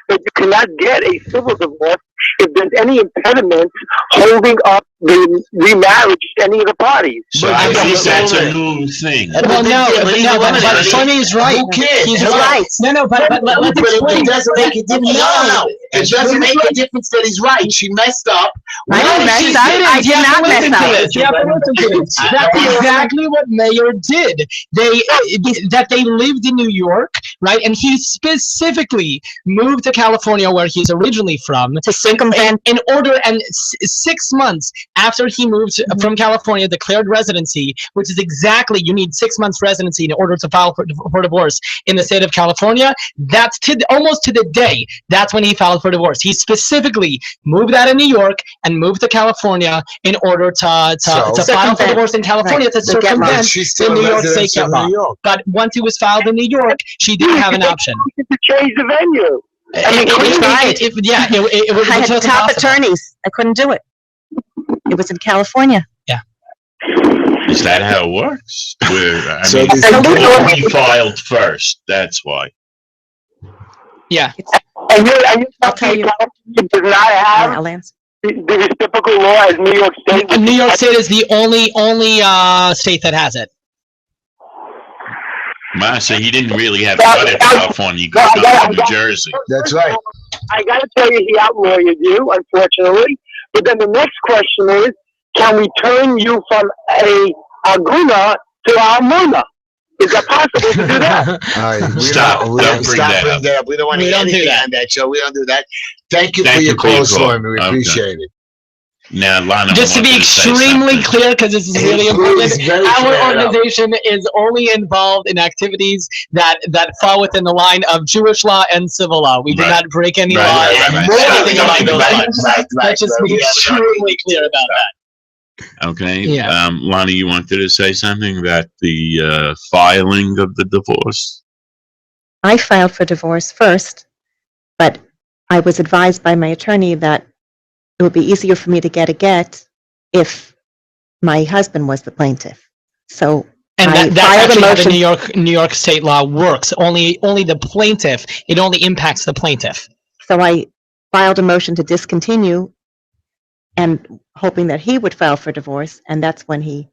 that you cannot get a civil divorce if there's any impediment holding up the remarriage to any of the parties. So I think that's a new thing. Well, but Sonny's right. Who cares? He's right. No, but let's explain. It doesn't make a difference. No. It doesn't make a difference that he's right. She messed up. I didn't mess up. I did not mess up. You have to listen to this. That's exactly what Mayor did. They lived in New York, right? And he specifically moved to California, where he's originally from, To circumvent. in order. And 6 months after he moved from California, declared residency, which is exactly, you need 6 months residency in order to file for divorce in the state of California. That's almost to the day. That's when he filed for divorce. He specifically moved out of New York and moved to California in order to file for divorce in California, to circumvent the New York state law. But once he was filed in New York, she didn't have an option. To change the venue. It was I had top attorneys. I couldn't do it. It was in California. Is that how it works? He filed first. That's why. Yeah. And you're telling me California does not have I'll answer. the reciprocal law as New York State? New York State is the only state that has it. So he didn't really have to go to California. He could come to New Jersey. That's right. I got to tell you, he outlawed you, unfortunately. But then the next question is, can we turn you from a Agunot to a Almona? Is that possible to do that? All right. Stop. Don't bring that up. We don't want to do that on that show. We don't do that. Thank you for your call, Stormy. We appreciate it. Now, Lana, just to be extremely clear, because this is really important, our organization is only involved in activities that fall within the line of Jewish law and civil law. We do not break any laws. Let's just be extremely clear about that. Okay. Yeah. Lana, you wanted to say something about the filing of the divorce? I filed for divorce first, but I was advised by my attorney that it would be easier for me to get a get if my husband was the plaintiff. So that's actually how the New York state law works. Only the plaintiff. It only impacts the plaintiff. So I filed a motion to discontinue, and hoping that he would file for divorce, and that's when he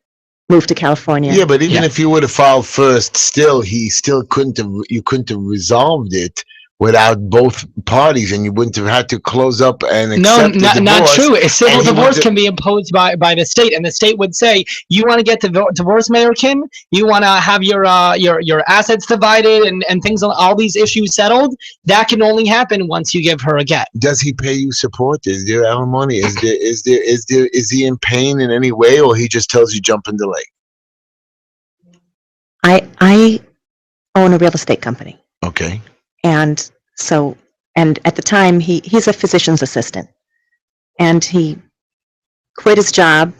moved to California. Yeah, but even if you would have filed first, you couldn't have resolved it without both parties, and you wouldn't have had to close up and accept the divorce. Not true. A civil divorce can be imposed by the state, and the state would say, you want to get divorced, Mayor Kim? You want to have your assets divided and things, all these issues settled? That can only happen once you give her a get. Does he pay you support? Is there alimony? Is he in pain in any way, or he just tells you jump in the lake? I own a real estate company. Okay. And at the time, he's a physician's assistant. And he quit his job,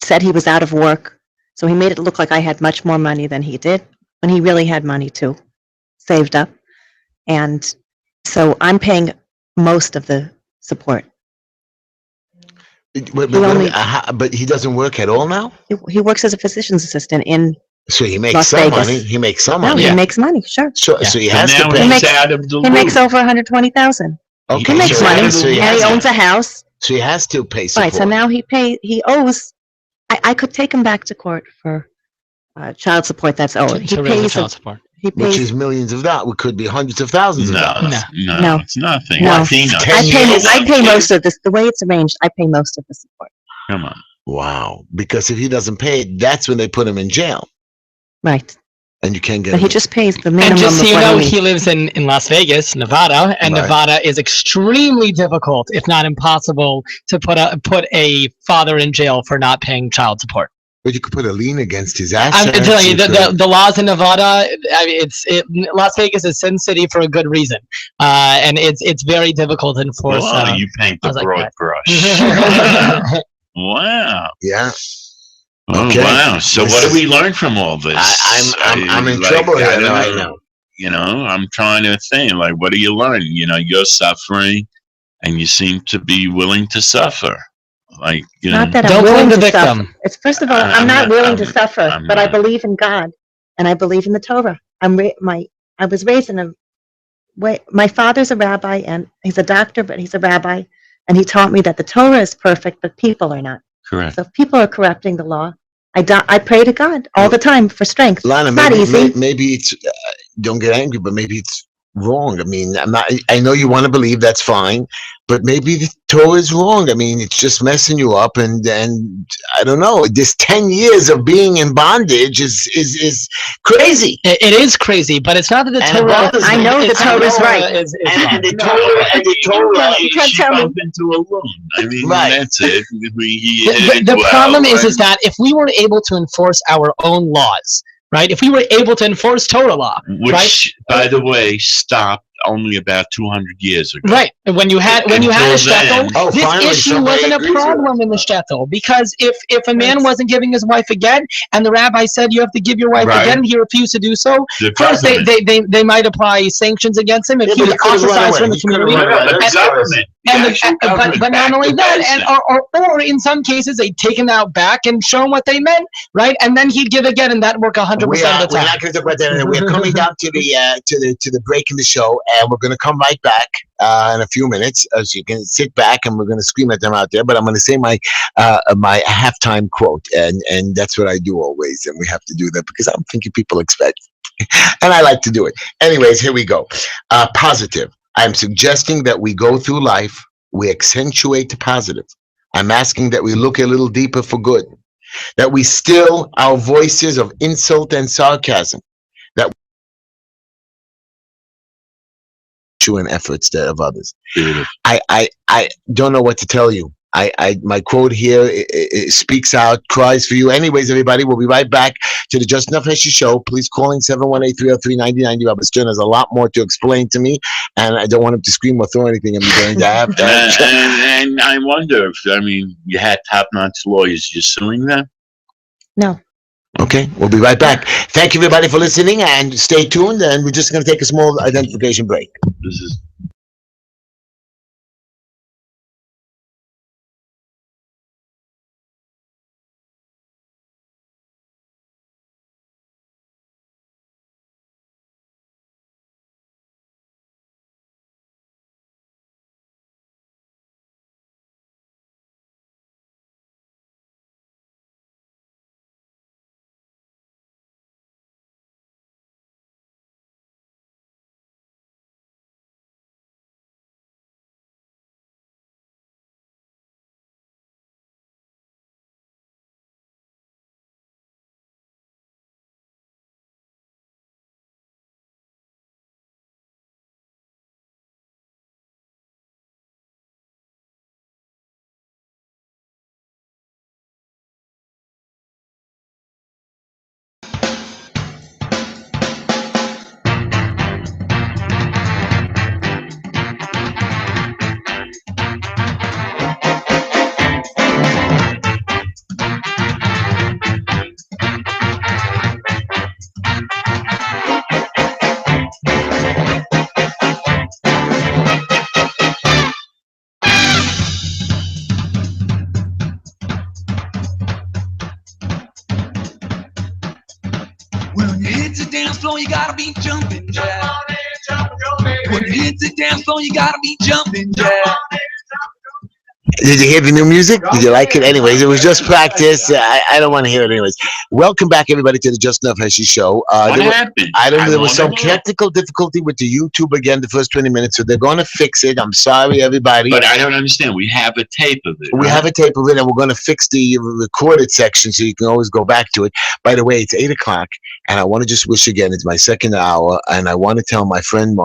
said he was out of work. So he made it look like I had much more money than he did, when he really had money too, saved up. And so I'm paying most of the support. But he doesn't work at all now? He works as a physician's assistant in So he makes Las some Vegas. money. He makes some No, money. he makes money, sure. So he has to pay. He makes over $120,000. Okay, He makes money, and he owns a house. So he has to pay support. Right, so now he owes, I could take him back to court for child support that's owed. He pays child support. Which is millions of dollars. It could be hundreds of thousands of dollars. No, it's nothing. No. Peanuts. I pay most of this. The way it's arranged, I pay most of the support. Come on. Wow. Because if he doesn't pay it, that's when they put him in jail. Right. And you can't get But him. he just pays the minimum. And just so you know, he he lives in Las Vegas, Nevada, and Right. Nevada is extremely difficult, if not impossible, to put a father in jail for not paying child support. But you could put a lien against his assets. I'm telling you, the laws in Nevada, I mean, Las Vegas is Sin City for a good reason, and it's very difficult to enforce. Well, you paint the like broad that. brush. Wow. Yeah. Oh, Okay. wow. So what do we learn from all this? I'm in trouble here. I know. You know, I'm trying to think, like, what do you learn? You know, you're suffering, and you seem to be willing to suffer. Like, you know. Not that Don't I'm willing blame the to suffer. victim. It's first of all, I'm not willing to suffer, but I believe in God, and I believe in the Torah. I was raised in my father's a rabbi, and he's a doctor, but he's a rabbi, And he taught me that the Torah is perfect, but people are not. Correct. So if people are corrupting the law, I pray to God all the time for strength. Lana, it's not easy. Maybe it's, don't get angry, but maybe it's wrong. I mean, I know you want to believe, that's fine, but maybe the Torah is wrong. I mean, it's just messing you up, and I don't know. This 10 years of being in bondage is crazy. It is crazy, but it's not that the Torah. I know the Torah is right. And the Torah, She bumped into a loon. I mean, that's it. The problem is that if we were able to enforce our own laws, right? If we were able to enforce Torah law, which, right? By the way, stopped only about 200 years ago. Right. When you had a shtetl, this issue wasn't a problem in the shtetl, because if a man wasn't giving his wife a get, and the rabbi said you have to give your wife a get, and he refused to do so, first they might apply sanctions against him if he was ostracized from the community. But not only that, or in some cases they take him out back and show him what they meant, right? And then he'd give a get, and that work 100% of the time. We're not going to talk about that. We're coming down to the break in the show, and we're going to come right back in a few minutes. As you can sit back, and we're going to scream at them out there. But I'm going to say my halftime quote, and that's what I do always, and we have to do that because I'm thinking people expect, and I like to do it. Anyways, here we go. Positive. I'm suggesting that we go through life, we accentuate the positive. I'm asking that we look a little deeper for good, that we still our voices of insult and sarcasm, that and efforts of others. I don't know what to tell you. My quote here it speaks out, cries for you. Anyways, everybody, we'll be right back to the Just Enough Heshy show. Please call in 718-303-9090. Rabbi Stern has a lot more to explain to me, and I don't want him to scream or throw anything at me during that. And I wonder if, you had top-notch lawyers. You're suing them? No. Okay, we'll be right back. Thank you, everybody, for listening, and stay tuned, and we're just going to take a small identification break. This is... When you hit the dance floor, you gotta be jumping, yeah. When you hit the dance floor, you gotta be jumping, yeah. Did you hear the new music? Did you like it? Anyways, it was just practice. I don't want to hear it anyways. Welcome back, everybody, to the Just Enough Heshy show. What happened? I don't know. There was some technical difficulty with the YouTube again the first 20 minutes, so they're going to fix it. I'm sorry, everybody. But I don't understand. We have a tape of it. We have a tape of it, and we're going to fix the recorded section so you can always go back to it. By the way, it's 8 o'clock, and I want to just wish again, it's my second hour, and I want to tell my friend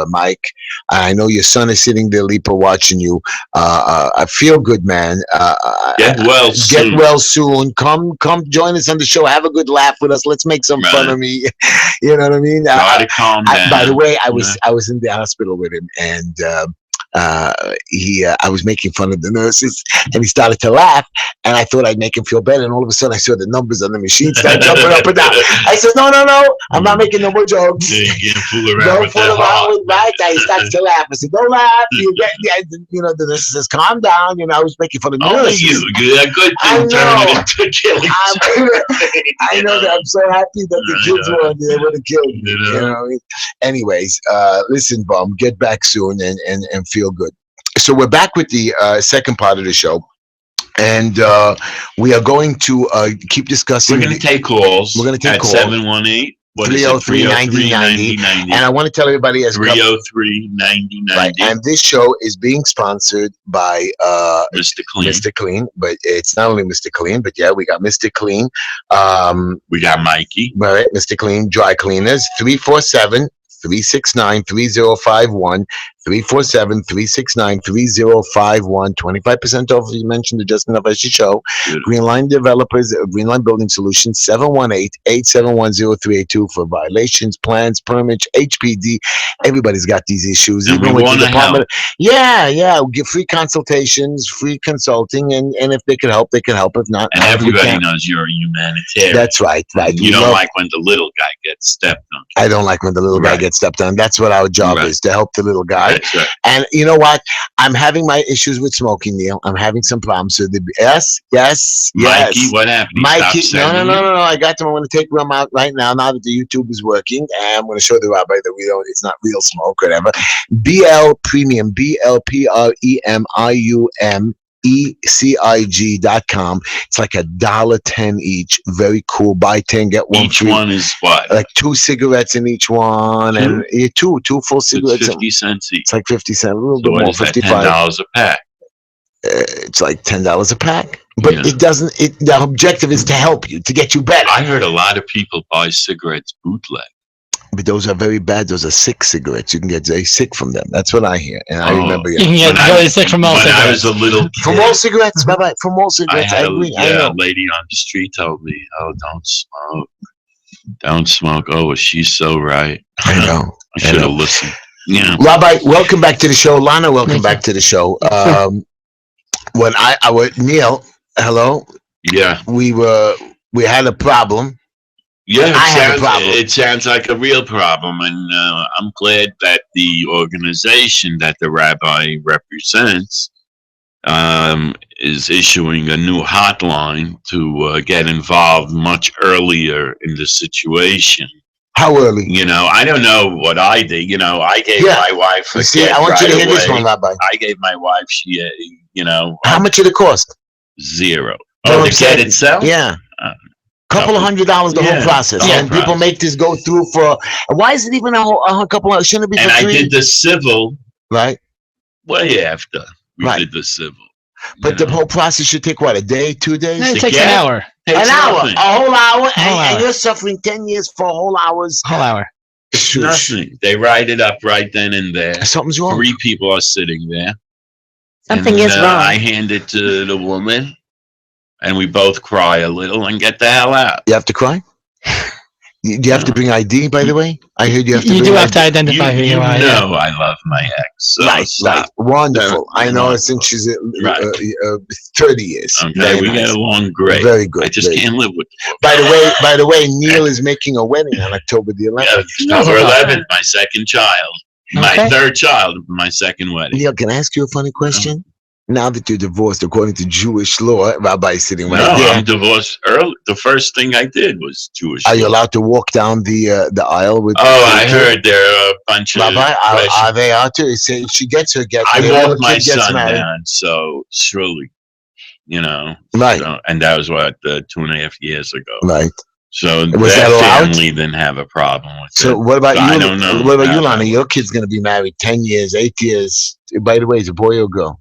Mike, I know your son is sitting there, Lipa, watching you. I feel good, man. Get well soon. Get well soon. Come join us on the show. Have a good laugh with us. Let's make some fun of me. You know what I mean? Try to calm down. By the way, I was in the hospital with him, and I was making fun of the nurses, and he started to laugh, and I thought I'd make him feel better, and all of a sudden I saw the numbers on the machine start jumping up and down. I said, no, I'm not making no more jokes. You can't fool around Don't with fool that around with right. He starts to laugh. I said, don't laugh. You get, the nurse says, calm down. I was making fun of the only nurses. you. A good thing turned into killing. I know that. I'm so happy that the kids were the killed me. Anyways, listen, Bum, get back soon and feel good. So we're back with the second part of the show. And we are going to keep discussing. We're going to take calls. We're going to take calls. 718. 303-9090. And I want to tell everybody as 303-9090. Right. And this show is being sponsored by Mr. Clean. Mr. Clean, but it's not only Mr. Clean, but yeah, we got Mr. Clean. We got Mikey. Right, Mr. Clean Dry Cleaners. 347-369-3051. 347-369-3051. 25% off if you mentioned the Just Enough Heshy show. Greenline Developers, Greenline Building Solutions, 718-871-0382 for violations, plans, permits, HPD. Everybody's got these issues. And even we with the department. help. Yeah. We'll give free consultations, free consulting, and if they can help, they can help. If not, and everybody knows you're a humanitarian. That's right. You don't like when the little guy gets stepped on. I don't like when the little guy gets stepped on. That's what our job is, to help the little guy. That's right. And you know what? I'm having my issues with smoking, Neil. I'm having some problems. So yes. Mikey, what happened? Mikey, no. I got them. I'm going to take them out right now that the YouTube is working. And I'm going to show the rabbi that it's not real smoke, whatever. BL Premium, BLPREMIUM. ECIG.com. It's like $1.10 each. Very cool. Buy 10, get one each free. One is what? Like 2 cigarettes in each one. Two? And two full cigarettes. It's 50 cents each. It's like 50 cents. A little So bit more. $55. $10 a pack. It's like $10 a pack. But it doesn't. The objective is to help you, to get you better. I heard a lot of people buy cigarettes bootleg. But those are very bad. Those are sick cigarettes. You can get very sick from them. That's what I hear. And I remember. You can get very sick from all cigarettes. When I was a little kid, from all cigarettes. Bye-bye. From all cigarettes. I agree. A lady on the street told me, "Oh, don't smoke. Don't smoke." Oh, she's so right. I know. I should have listened. Yeah. Rabbi, welcome back to the show. Lana, welcome back to the show. When I Neil, hello. Yeah. We had a problem. Yeah, it sounds like a real problem, and I'm glad that the organization that the rabbi represents is issuing a new hotline to get involved much earlier in the situation. How early? I don't know what I did. I gave my wife a I want you to hear this one, Rabbi. I gave my wife, How much did it cost? $0. Oh, to get itself? Yeah. Couple of $100 the whole process, and people make this go through for. Why is it even a couple of? Shouldn't it be for free? And I did the civil right way after we did the civil. But the whole process should take what, a day, 2 days? It takes an hour. A whole hour, and you're suffering 10 years for whole hours. Whole hour. It's nothing. They write it up right then and there. Something's wrong. 3 people are sitting there. Something is wrong. I hand it to the woman. And we both cry a little and get the hell out. You have to cry? Do you have to bring ID, by the way? I heard you have to You bring do have to identify who you are. No, I love my ex. So right. Wonderful. I know her since she's 30 years. Okay, we get along great. Very good. I just can't live with her. By the way, Neil is making a wedding on October the 11th. Yeah, October 11th, my second child. My third child, my second wedding. Neil, can I ask you a funny question? Now that you're divorced, according to Jewish law, Rabbi is sitting right there. I'm divorced early. The first thing I did was Jewish law. Are you allowed to walk down the aisle with? I heard there are a bunch Rabbi, of. Are they out to say if she gets her get? I walked my son down, so surely, right? So, and that was 2.5 years ago, right? So was that family didn't have a problem with it. So what about you? I don't know. What about you, Lana? Your kid's going to be married 10 years, 8 years. By the way, is a boy or a girl?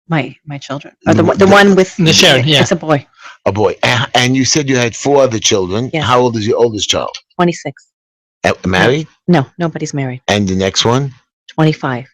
My children. Or the one with the Sharon, yeah. It's a boy. A boy. And you said you had 4 other children. Yes. How old is your oldest child? 26. Married? No, nobody's married. And the next one? 25.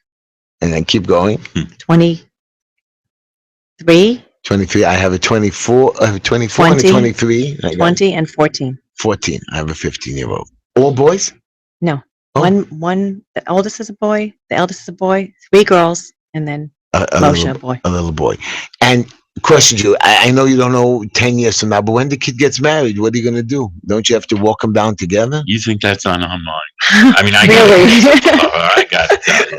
And then keep going. 23. 23. I have a 24. I have a 24 20, and a 23. 20 and 14. 14. I have a 15-year-old. All boys? No. Oh. One. The oldest is a boy. The eldest is a boy. 3 girls, and then Moshe, a boy. A little boy. And question you, I know you don't know 10 years from now, but when the kid gets married, what are you going to do? Don't you have to walk them down together? You think that's on our mind? I mean, I got to tell you.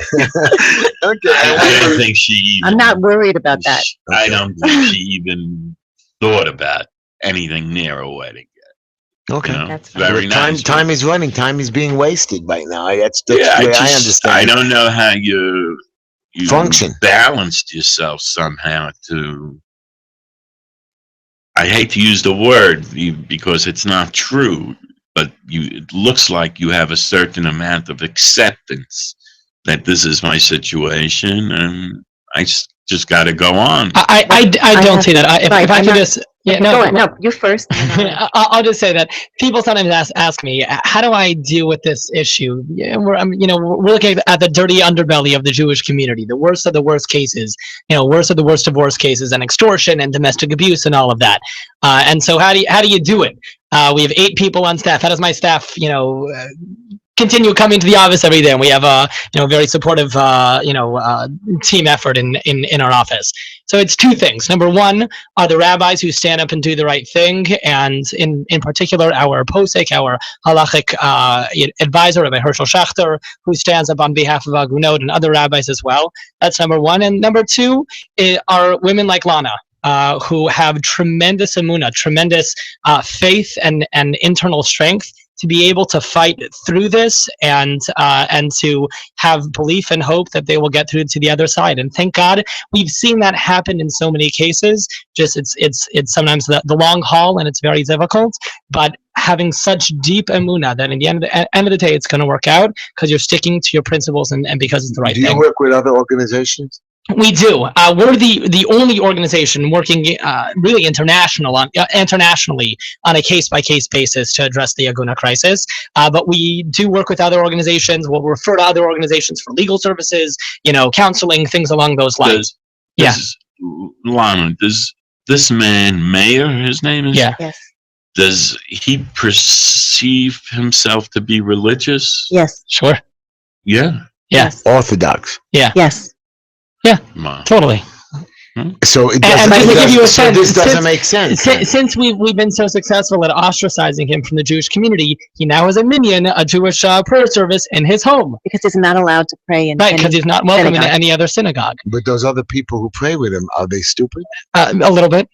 Okay. I don't think she even, I'm not worried about that. I don't think she even thought about anything near a wedding yet. Okay. That's very nice. Time is running. Time is being wasted right now. That's the way I understand. I don't know how you function, balanced yourself somehow to. I hate to use the word because it's not true, but it looks like you have a certain amount of acceptance that this is my situation and I just got to go on. I don't see that. If I could just, no, you first. I'll just say that people sometimes ask me, how do I deal with this issue? We're looking at the dirty underbelly of the Jewish community, the worst of the worst cases, worst of the worst divorce cases, and extortion and domestic abuse and all of that. And so how do you do it? We have 8 people on staff. How does my staff, continue coming to the office every day? And we have a very supportive team effort in our office. So it's 2 things. Number 1 are the rabbis who stand up and do the right thing, and in particular our posek, our halachic advisor, Rabbi Herschel Schachter, who stands up on behalf of Agunot and other rabbis as well. That's number 1. And number 2 are women like Lana, who have tremendous emunah, tremendous faith and internal strength to be able to fight through this and to have belief and hope that they will get through to the other side. And thank God we've seen that happen in so many cases. Just it's sometimes the long haul and it's very difficult, but having such deep emunah that in the end of the day it's going to work out because you're sticking to your principles and because it's the right thing. Do you work with other organizations? We do. We're the only organization working really internationally on a case-by-case basis to address the Agunot crisis. But we do work with other organizations. We'll refer to other organizations for legal services, counseling, things along those lines. Lana, does this man, Mayor, his name is? Yeah. Yes. Does he perceive himself to be religious? Yes. Sure. Yeah. Yes. Orthodox. Yeah. Yes. Yeah. Totally. So it and to give you a sense, this doesn't make sense. Since we've been so successful at ostracizing him from the Jewish community, he now has a Jewish prayer service in his home. Because he's not allowed to pray in because he's not welcome in any other synagogue. But those other people who pray with him, are they stupid? A little bit.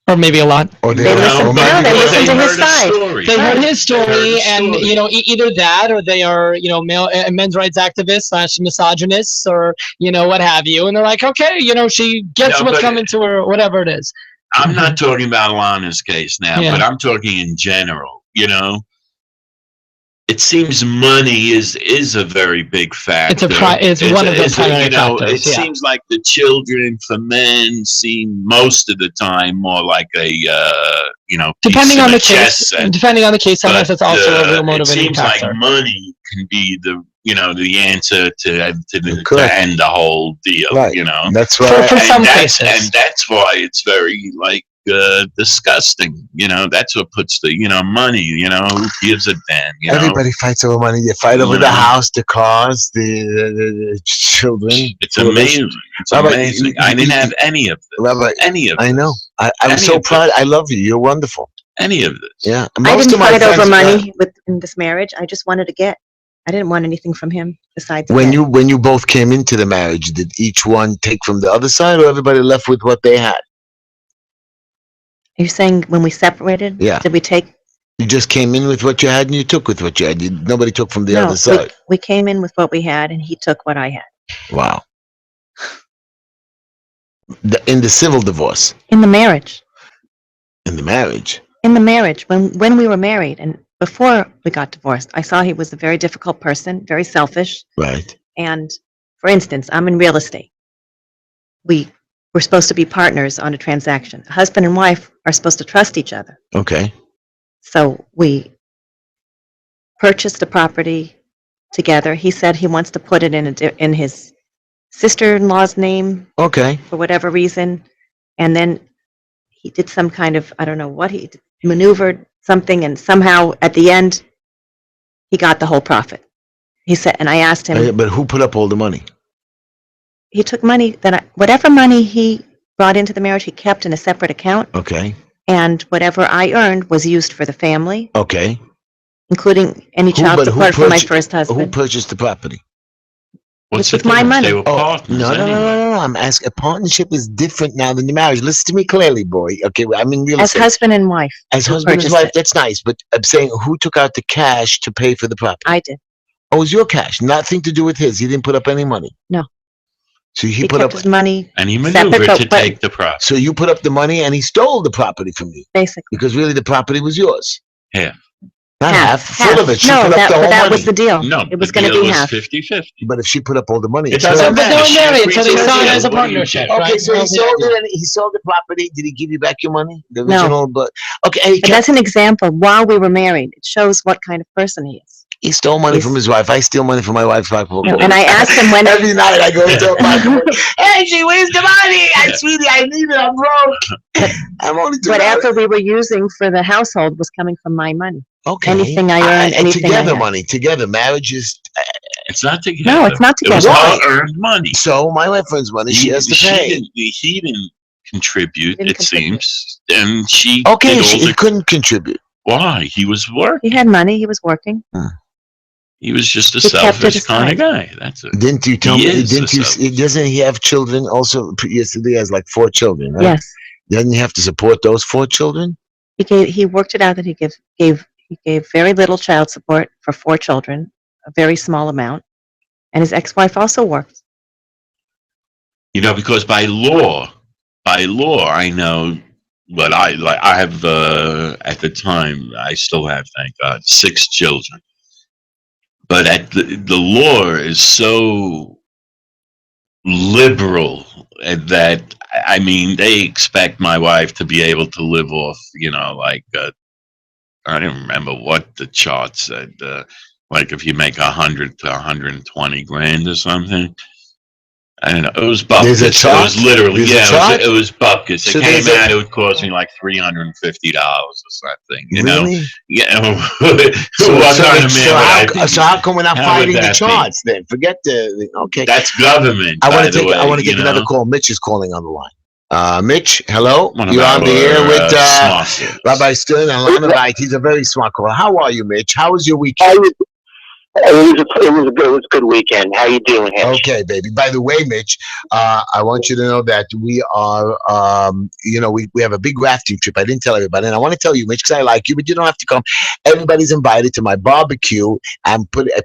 Or maybe a lot. Or they listen to his side. They heard his story, and either that, or they are male men's rights activists / misogynists, or what have you, and they're like, okay, she gets what's coming to her, whatever it is. I'm not talking about Lana's case now, but I'm talking in general. It seems money is a very big factor. It's one of the primary factors. It seems like the children for men seem most of the time more like a depending on the case. Depending on the case, sometimes it's also a real motivating factor. It seems like money can be the answer to end the whole deal. Right. That's right. For some cases, and that's why it's very disgusting. That's what puts the money. Who gives a damn? Everybody fights over money. They fight over the house, the cars, the children. It's amazing. It's amazing. I didn't have any of this. Any of this. I know. I'm so proud. I love you. You're wonderful. Any of this. Yeah. I didn't fight over money in this marriage. I just wanted to get. I didn't want anything from him besides. When you both came into the marriage, did each one take from the other side, or everybody left with what they had? Are you saying when we separated? Yeah. Did we take? You just came in with what you had, and you took with what you had. Nobody took from the other side. We came in with what we had, and he took what I had. Wow. In the civil divorce. In the marriage. In the marriage. In the marriage, when we were married, and before we got divorced, I saw he was a very difficult person, very selfish. Right. And for instance, I'm in real estate. We're supposed to be partners on a transaction. Husband and wife are supposed to trust each other. Okay. So we purchased a property together. He said he wants to put it in his sister-in-law's name. Okay. For whatever reason. And then he did some kind of, I don't know what he maneuvered something, and somehow at the end, he got the whole profit. He said, and I asked him. But who put up all the money? He took money whatever money he brought into the marriage, he kept in a separate account. Okay. And whatever I earned was used for the family. Okay. Including any child support from my first husband. Who purchased the property? With my money. They were partners. No. I'm asking. A partnership is different now than the marriage. Listen to me clearly, boy. Okay, I mean real estate. As husband and wife. As husband and wife, that's nice. But I'm saying, who took out the cash to pay for the property? I did. Oh, it was your cash. Nothing to do with his. He didn't put up any money. No. So he put up his money, and he maneuvered to take the property. So you put up the money, and he stole the property from you, basically. because really the property was yours. Half. Not half. Full of it. She No, put up the whole that money. was the deal. No, it was going to be half. 50-50. But if she put up all the money, It doesn't But they were married, so they signed as a What do you partnership. think? okay. Right? So he sold it, and he sold the property. Did he give you back your money? The original, but okay. And But that's an example. While we were married, it shows what kind of person he is. he stole money from his wife. I steal money from my wife's wife. And I asked him when every night I go into a pocket. Hey, she, where's the money? Sweetie, I need it. I'm broke. I'm only doing whatever we were using for the household was coming from my money. Okay. Anything I earned, anything together I had. money. Together, marriage is. It's not together. No, it's not together. It was all earned money. So my wife earns money. She has to pay. He didn't contribute. Didn't contribute. Seems, and she. Okay, he couldn't contribute. Why? He was working. He had money. He was working. He was just a selfish kind of guy. That's it. Didn't you tell me? Didn't you? Doesn't he have children? Also, yesterday he has like 4 children, right? Yes. Doesn't he have to support those 4 children? He worked it out that he gave very little child support for 4 children, a very small amount, and his ex-wife also worked. You know, because by law, I know. But I have at the time I still have, thank God, 6 children. But the law is so liberal that, I mean, they expect my wife to be able to live off, like I don't remember what the chart said. Like if you make 100 to 120 grand or something. I don't know. It was buckus. There's a chart? It was literally, There's it was buckus. So it came out, it would cost me like $350 or something, you know? Really? Yeah. So how come we're not fighting the charts then? Forget okay. That's government. I want to take another call. Mitch is calling on the line. Mitch, hello. You're on the air with Rabbi Stern and Conneticut. He's a very smart caller. How are you, Mitch? How was your weekend? It was a good weekend. How you doing, Heshy? Okay, baby. By the way, Mitch, I want you to know that we are, we have a big rafting trip. I didn't tell everybody, and I want to tell you, Mitch, because I like you, but you don't have to come. Everybody's invited to my barbecue. I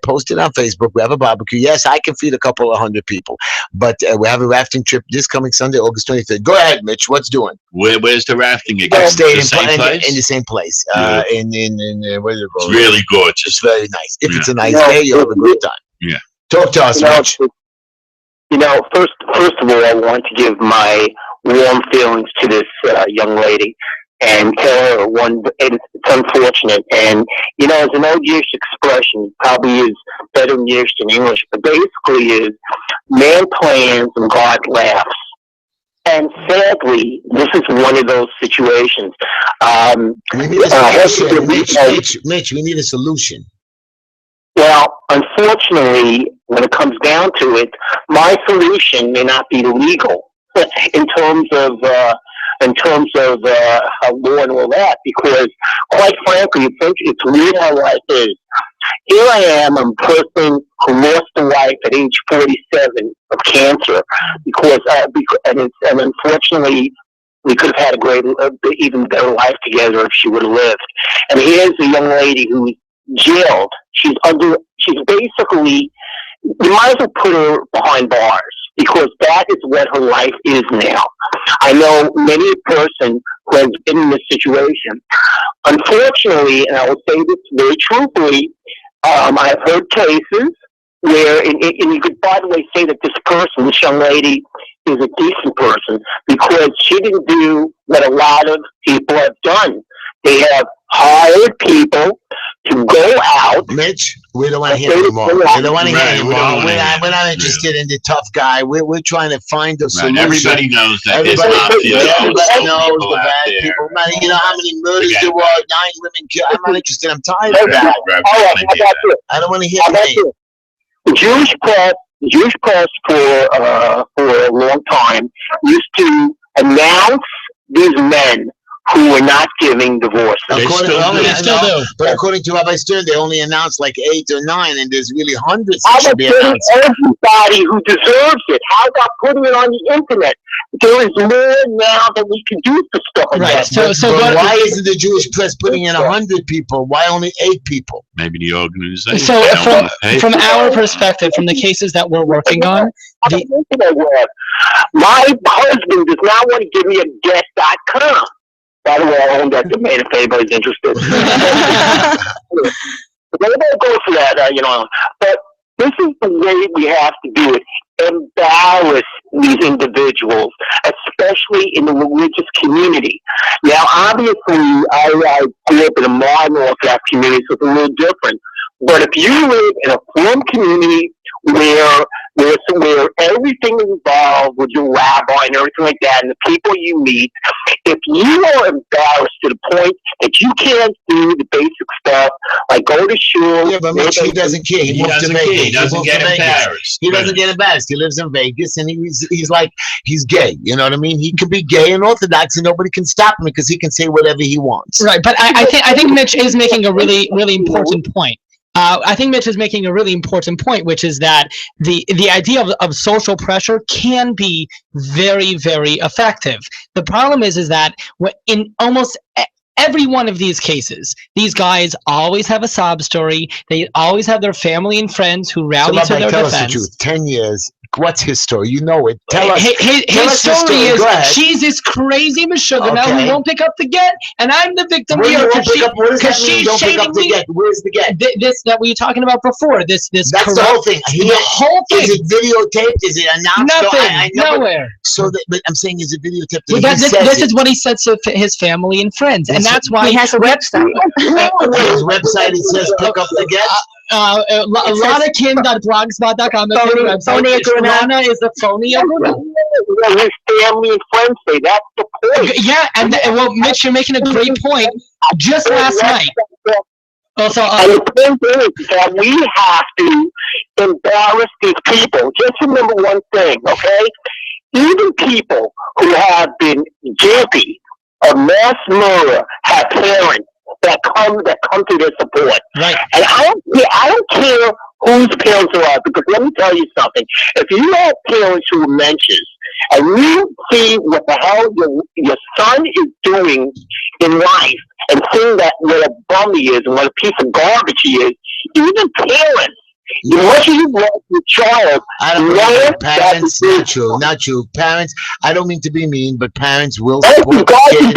posted on Facebook. We have a barbecue. Yes, I can feed a couple of 100 people, but we have a rafting trip this coming Sunday, August 23rd. Go ahead, Mitch. What's doing? Where's the rafting again? In the same place. Yeah. In where do you go? It's really gorgeous. It's very nice. If it's a nice day, you'll have a great time. Yeah. Talk to us, Mitch. First of all, I want to give my warm feelings to this young lady and tell her it's unfortunate. And, as an old Yiddish expression, probably is better in Yiddish than English, but basically is man plans and God laughs. And sadly, this is one of those situations. We need a solution. Mitch, we need a solution. Well, unfortunately, when it comes down to it, my solution may not be legal in terms of law and all that, because quite frankly, it's weird how life is. Here I am, I'm a person who lost a wife at age 47 of cancer and unfortunately, we could have had a great, even better life together if she would have lived. And here's a young lady who's jailed. She's basically, you might as well put her behind bars, because that is what her life is now. I know many person who has been in this situation. Unfortunately, and I will say this very truthfully, I have heard cases where, and you could, by the way, say that this young lady, is a decent person, because she didn't do what a lot of people have done. They have hired people to go out. Mitch, we don't want to hear anymore. We don't want to hear anymore. We're not interested in the tough guy. We're trying to find a solution. Everybody knows that. Everybody knows the bad people. You know how many murders there were, 9 women killed. I'm not interested. I'm tired of that. I don't want to hear anything. The Jewish press for a long time used to announce these men who were not giving divorces. They still do. But according to Rabbi Stern, they only announced like 8 or 9, and there's really hundreds that should be announced. Everybody who deserves it. How about putting it on the internet? There is more now that we can do for stuff like that. But why isn't the Jewish press putting in 100 people? Why only 8 people? Maybe the organization. So from our perspective, from the cases that we're working on, My husband does not want to give me a guest.com. By the way, I own that domain if anybody's interested. They don't go for that, But this is the way we have to do it. Embarrass these individuals, especially in the religious community. Now, obviously, I grew up in a modern Orthodox community, so it's a little different. But if you live in a Reform community where everything is involved with your rabbi and everything like that, and the people you meet, if you are embarrassed to the point that you can't do the basic stuff, like go to shul. Yeah, but Mitch, he doesn't care. He moved to Vegas. He doesn't get embarrassed. He doesn't get embarrassed. He lives in Vegas, and he's gay. You know what I mean? He can be gay and Orthodox, and nobody can stop him because he can say whatever he wants. Right, but I think Mitch is making a really, really important point. I think Mitch is making a really important point, which is that the idea of social pressure can be very, very effective. The problem is that in almost every one of these cases, these guys always have a sob story. They always have their family and friends who rally to their tell defense. Us the truth. 10 years. What's his story? You know it. Tell us. His story is she's this crazy Meshuggah now who won't pick up the get, and I'm the victim here because she's shading me. Where's the get? This that we were talking about before. That's the whole thing. The whole thing. Is it videotaped? Is it announced? Nothing. Nowhere. So, but I'm saying, is it videotaped? This is what he says to his family and friends, and that's why he has a website. His website, it says pick up the get. A lot of kin.blogspot.com. Phony Agunot is the phony Agunot. His family and friends say that's the point. Yeah, and well, Mitch, you're making a great point. Just last night. Also, and the point is that we have to embarrass these people. Just remember one thing, okay? Even people who have been guilty of mass murder have parents that come to their support. Right. And I don't care whose parents are, because let me tell you something. If you have parents who are mentions, and you see what the hell your son is doing in life, and seeing that what a bum he is and what a piece of garbage he is, even parents, what you want your child, I don't know. Parents, not true. Parents, I don't mean to be mean, but parents will support the kid.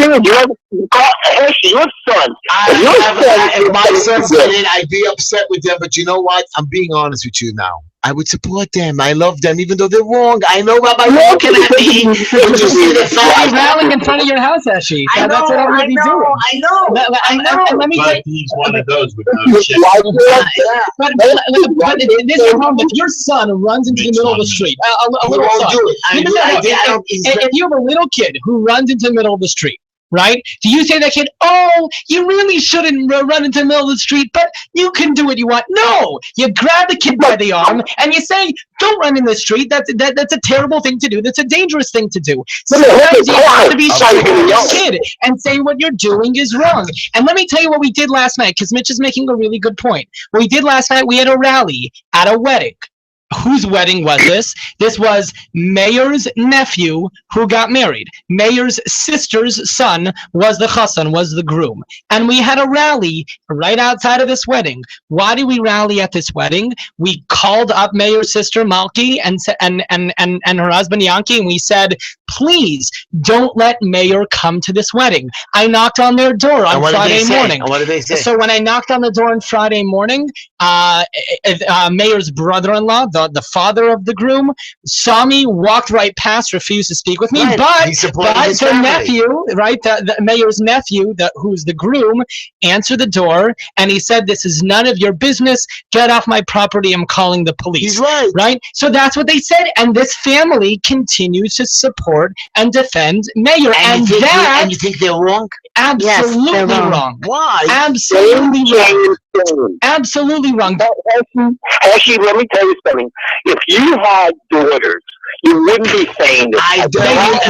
Your son. If my son did it, I'd be upset with them, but you know what? I'm being honest with you now. I would support them. I love them, even though they're wrong. I know Rabbi looking at me. Would you see the family rallying in front of your house, Heshy? That's what everybody's doing. I know. And let me say, he's one of those with no shit. But this is wrong. If your son runs into the middle of the street, a little son. If you have a little kid who runs into the middle of the street, right? Do you say to that kid, oh, you really shouldn't run into the middle of the street, but you can do what you want? No! You grab the kid by the arm and you say, don't run in the street. That's a terrible thing to do. That's a dangerous thing to do. Sometimes you have to be sure with your kid and say what you're doing is wrong. And let me tell you what we did last night, because Mitch is making a really good point. What we did last night, we had a rally at a wedding. Whose wedding was this? This was Mayor's nephew who got married. Mayor's sister's son was the chassan, was the groom. And we had a rally right outside of this wedding. Why did we rally at this wedding? We called up Mayor's sister Malki and her husband Yanki, and we said, please don't let Mayor come to this wedding. I knocked on their door on Friday morning. What did they say? So when I knocked on the door on Friday morning, Mayor's brother-in-law, the father of the groom, saw me, walked right past, refused to speak with me, right. but the nephew, right, the mayor's nephew, who's the groom, answered the door, and he said, this is none of your business, get off my property, I'm calling the police. He's right. Right? So that's what they said, and this family continues to support and defend Mayor, and you think they're wrong? Absolutely yes, wrong. Why? Absolutely wrong. Absolutely wrong. Actually, let me tell you something. If you had daughters, you wouldn't be saying this. I don't.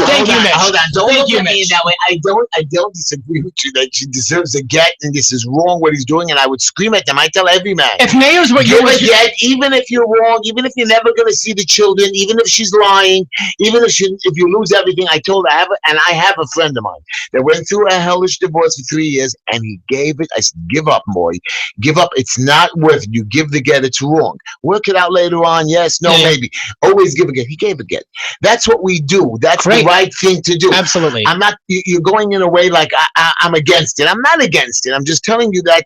Thank you, Mitch. Hold on. Don't Thank look you, at me Mitch. that way. I don't disagree with you that she deserves a get, and this is wrong what he's doing. And I would scream at them. I tell every man, If Mayor's what give a get, even if you're wrong, even if you're never going to see the children, even if she's lying, even if you lose everything. I told her, I have a friend of mine that went through a hellish divorce for 3 years, and he gave it. I said, give up, boy, give up. It's not worth it. You give the get. It's wrong. Work it out later on. Yes, no, maybe. Always give a get. He gave a get. That's what we do. That's the right thing to do. Absolutely. I'm not. You're going in a way like I'm against it. I'm not against it. I'm just telling you that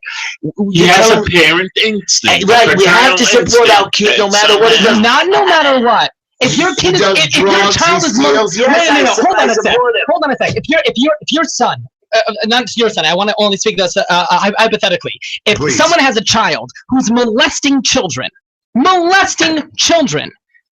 he has a parent instinct. Right. We have to support our kid no matter what it does. Not no matter what. If your kid if your child is hold on a sec. If your son. Not your son. I want to only speak this hypothetically. If someone has a child who's molesting children,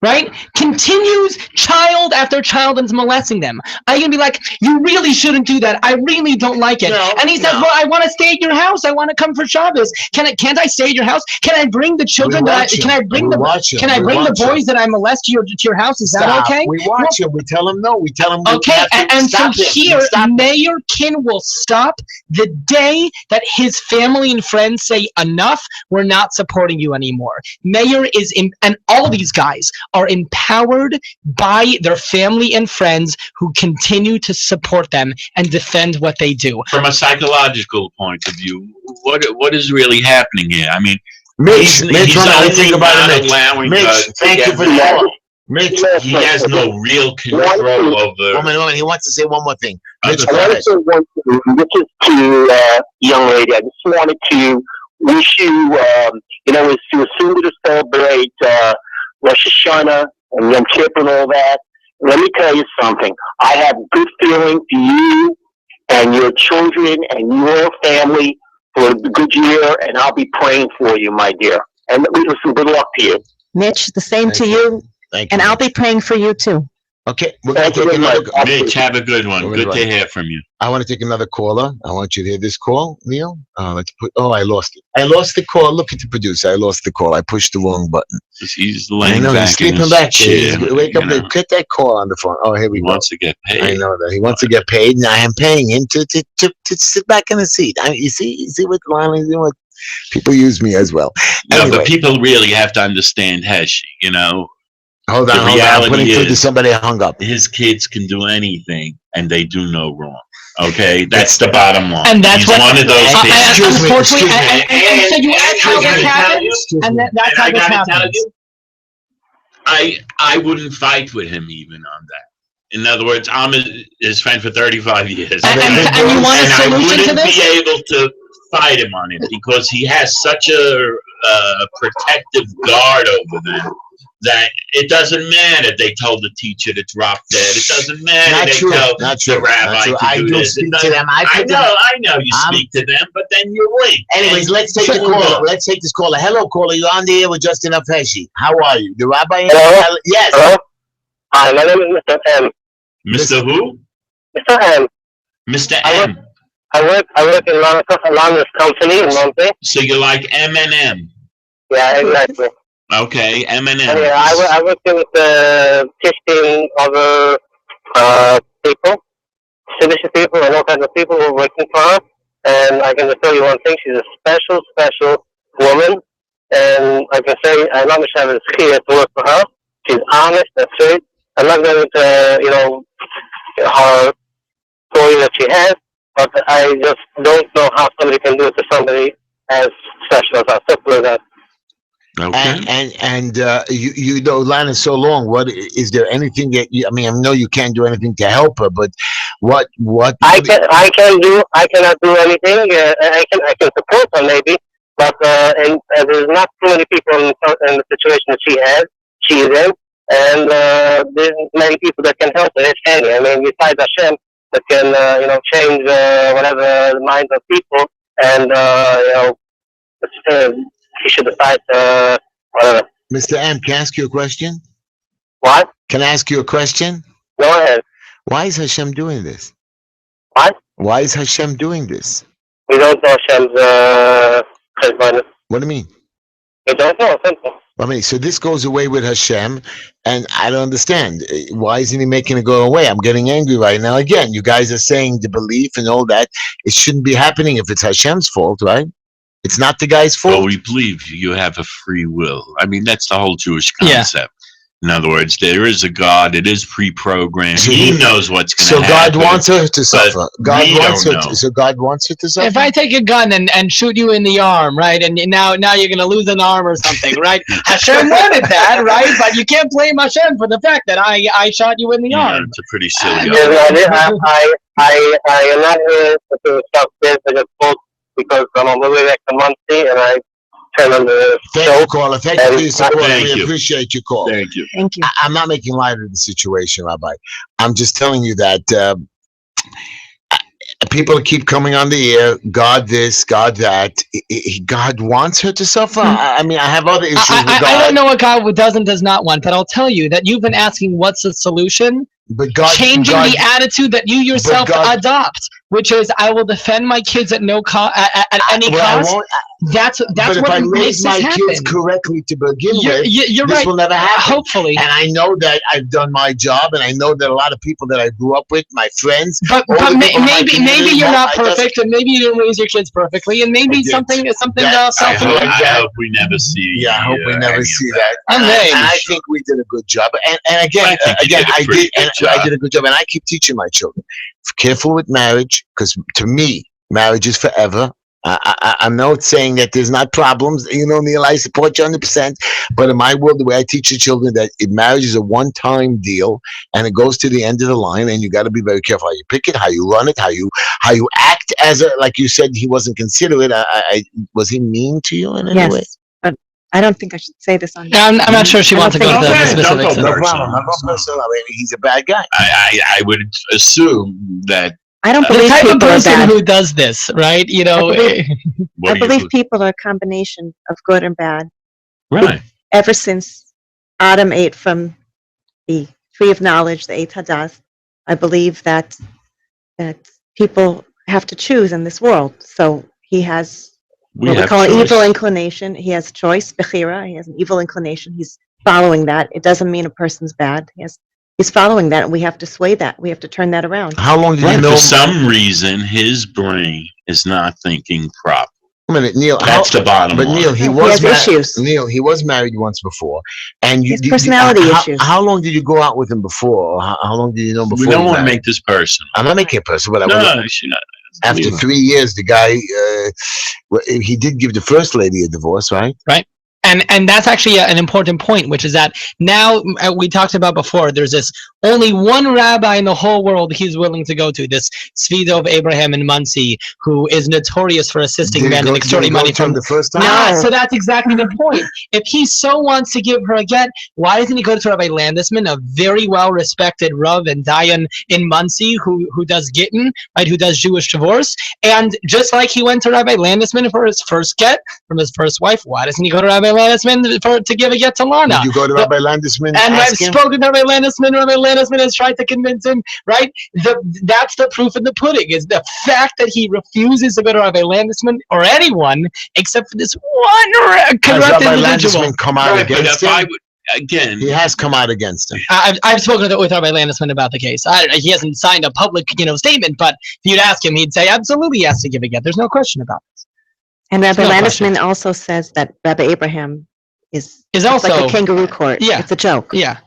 right? Continues child after child and is molesting them. Are you gonna be like, you really shouldn't do that. I really don't like it. And he says, well, I want to stay at your house. I want to come for Shabbos. Can't I stay at your house? Can I bring the children can I bring the boys that I molest to your house? Is that okay? We watch him. We tell him no. We tell him okay. And so here, Mayor Kin will stop the day that his family and friends say enough. We're not supporting you anymore. Mayor is and all these guys are empowered by their family and friends who continue to support them and defend what they do. From a psychological point of view, what is really happening here? I mean, Mitch, he's only not allowing thank you for the call. Mitch, he has no real control over. One minute. He wants to say one more thing. Mitch, I want to say one thing. This is to young lady. I just wanted to wish you, as you soon to celebrate Rosh Hashanah and Yom Kippur and all that. Let me tell you something. I have good feeling for you and your children and your family for a good year, and I'll be praying for you, my dear. And listen, good luck to you. Mitch, the same to you. Thank you. And I'll be praying for you too. Okay, we're going to take another. Mitch, have a good one. Good to hear from you. I want to take another caller. I want you to hear this call, Neil. I lost it. I lost the call. Look at the producer. I lost the call. I pushed the wrong button. He's laying back. He's sleeping back. Wake up and get that call on the phone. Oh, here we go. He wants to get paid. I know that. He wants to get paid, and I am paying him to sit back in the seat. You see what Lonnie's doing? People use me as well. No, but people really have to understand Heshy, Hold on. I'm putting through to somebody hung up. His kids can do anything, and they do no wrong. Okay, that's the bottom line. And that's He's one of those kids. Unfortunately, and so you ask how this happens, and that's how this happens. I wouldn't fight with him even on that. In other words, I'm his friend for 35 years. And you want a solution to this? I wouldn't be able to fight him on it because he has such a protective guard over them that it doesn't matter. They told the teacher to drop dead. It doesn't matter. Not true. The rabbi to do this. Speak to them. I know you speak to them, but then you're late. Anyways, let's take the caller. Let's take this caller. Hello, caller. You're on the air with Just Enough Heshy. How are you? The rabbi? Hello? Yes. Hello? Hi, my name is Mr. M. Mr. Who? Mr. M. Mr. M. I work in Lana's company in Monte. So you like M&M? Yeah, exactly. Okay, M&M. Yeah, I work with 15 other people, Jewish people, and all kinds of people who are working for her. And I can just tell you one thing: she's a special woman. And I can say I'm not have a skill to work for her. She's honest and straight. I'm not going to, her story that she has, but I just don't know how somebody can do it to somebody as special as her. Simple as that. Okay. And you know, Lana's so long. What is there anything that I know you can't do anything to help her, but what I cannot do anything. I can support her maybe, but and there's not too many people in the situation that she is in, and there's many people that can help her. It's any. Besides Hashem, that can change whatever the minds of people, and he should decide whatever. Mr. M, can I ask you a question? What? Can I ask you a question? Go ahead. Why is Hashem doing this? What? Why is Hashem doing this? We don't know Hashem's cheshbonos. What do you mean? We don't know. Simple. I mean, so this goes away with Hashem, and I don't understand. Why isn't he making it go away? I'm getting angry right now. Again, you guys are saying the belief and all that. It shouldn't be happening if it's Hashem's fault, right? It's not the guy's fault. Well, we believe you have a free will. I mean, that's the whole Jewish concept. In other words, there is a God. It is pre-programmed. So he knows what's going to happen. So God wants her to suffer. So God wants her to suffer. If I take a gun and shoot you in the arm, right, and now you're going to lose an arm or something, right? Hashem wanted that, right? But you can't blame Hashem for the fact that I shot you in the arm. It's a pretty silly. I am not here to stop this. I just spoke because I'm on the way back to Muncie, and I turn on the show. Thank you, caller. Thank you for your support. We appreciate your call. Thank you. Thank you. I'm not making light of the situation, Rabbi. I'm just telling you that people keep coming on the air. God this, God that. God wants her to suffer. I mean, I have other issues with God. I don't know what God does and does not want, but I'll tell you that you've been asking what's the solution. But God, changing the attitude that you yourself adopt, which is I will defend my kids at no cost, at any cost. That's but what if I makes raise my this kids happen. correctly to begin with, you're this right. will never happen. Hopefully. And I know that I've done my job, and I know that a lot of people that I grew up with, my friends, but maybe you're not perfect, and maybe you didn't raise your kids perfectly, and maybe something else. I hope we never see. Yeah, I hope we never see that. And I think we did a good job. And again, I did a good job, and I keep teaching my children, careful with marriage, because to me, marriage is forever. I'm not saying that there's not problems. You know, Neil, I support you 100%. But in my world, the way I teach the children, that marriage is a one-time deal, and it goes to the end of the line, and you got to be very careful how you pick it, how you run it, how you act as a, like you said, he wasn't considerate. Was he mean to you in any way? But I don't think I should say this on. I'm not sure she wants to go to the specifics. No problem. I mean, he's a bad guy. I would assume that. I don't believe the type people of person are bad. who does this, right? You know, I believe people are a combination of good and bad. Right. Ever since Adam ate from the tree of knowledge, the Eitz Hadas, I believe that people have to choose in this world. So he has what we call an evil inclination. He has choice, bechira. He has an evil inclination. He's following that. It doesn't mean a person's bad. He's following that, and we have to sway that. We have to turn that around. How long did you know? For some reason, his brain is not thinking properly. A minute, Neil. That's the bottom line. But Neil, he has issues. Neil, he was married once before, and he has personality issues. How long did you go out with him before? How long did you know before? We don't want to make this personal. I'm not making it personal, but after 3 years, the guy he did give the first lady a divorce, right? Right. And that's actually an important point, which is that now we talked about before, there's this only one rabbi in the whole world he's willing to go to, this Svido of Abraham in Muncie, who is notorious for assisting men and extorting money from the first time. No, so that's exactly the point. If he so wants to give her a get, why doesn't he go to Rabbi Landesman, a very well-respected Rav and Dayan in Muncie, who does Gittin, right, who does Jewish divorce? And just like he went to Rabbi Landesman for his first get from his first wife, why doesn't he go to Rabbi Landesman to give a get to Lana? Did you go to Rabbi Landesman? And I've spoken to Rabbi Landesman. Rabbi Landesman has tried to convince him, right? That's the proof in the pudding, is the fact that he refuses to go to Rabbi Landesman or anyone except for this one corrupt individual. Landesman come out against him? Again, he has come out against him. I've spoken with Rabbi Landesman about the case. He hasn't signed a public, statement, but if you'd ask him, he'd say absolutely he has to give a get. There's no question about this. And Rabbi Landesman also says that Rabbi Abraham is also like a kangaroo court. Yeah, it's a joke. Yeah.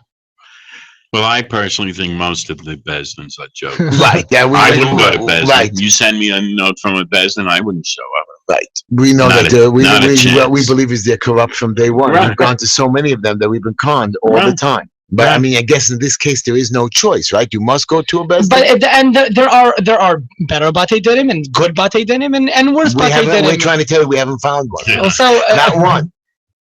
Well, I personally think most of the Bezdins are jokes. Right. Yeah, I wouldn't go to Bezdin. Right. You send me a note from a Bezdin, I wouldn't show up. Right. We know we believe is they're corrupt from day one. Right. We've gone to so many of them that we've been conned all the time. But I mean, I guess in this case there is no choice, right? You must go to a Bezdin. But there are better Batei Dinim and good Batei Dinim and worse Batei Dinim. We're trying to tell you we haven't found one. Yeah. So not one.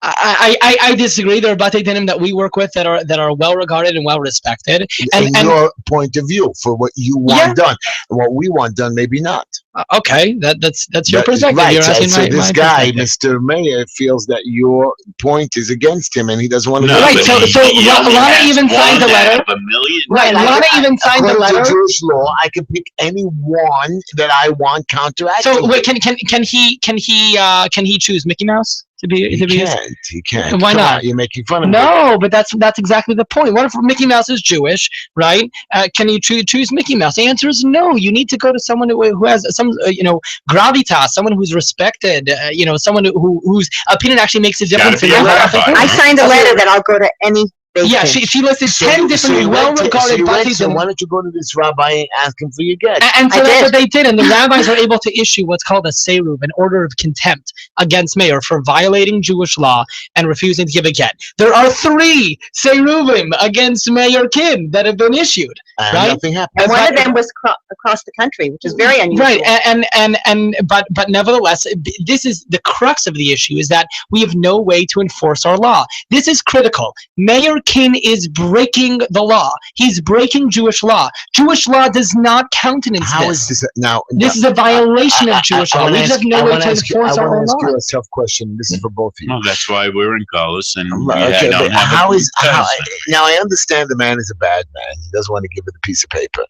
I disagree. There are Batei Dinim that we work with that are well regarded and well respected. And your point of view for what you want done, and what we want done, maybe not. Okay, that's your perspective. Right. You're asking so this my guy, Mr. Mayor, feels that your point is against him, and he doesn't want to. No, right. So Lana even signed the letter. Right. Lana even signed the letter. According to Jewish law, I can pick any one that I want counteracting. So wait, can he choose Mickey Mouse? He can't. Why not? You're making fun of him. No, but that's exactly the point. What if Mickey Mouse is Jewish, right? Can you choose Mickey Mouse? The answer is no. You need to go to someone who has some, gravitas, someone who's respected, someone whose opinion actually makes a difference. I signed a letter that I'll go to any. Yeah, she listed 10 different well-regarded bodies. So why don't you go to this rabbi and ask him for your get? And so that's what they did, and the rabbis were able to issue what's called a seruv, an order of contempt against Meir for violating Jewish law and refusing to give a get. There are 3 seruvim against Meir Kim that have been issued. Right? Nothing happened. And one of them was across the country, which is very unusual. Right, but nevertheless, this is the crux of the issue: is that we have no way to enforce our law. This is critical. Meir Kin is breaking the law. He's breaking Jewish law. Jewish law does not countenance this. How is this now? This is a violation of Jewish law. We have no way to enforce our law. I want to ask you a tough question. This is for both of you. Well, that's why we're in College, and now I understand the man is a bad man. He doesn't want to give it a piece of paper.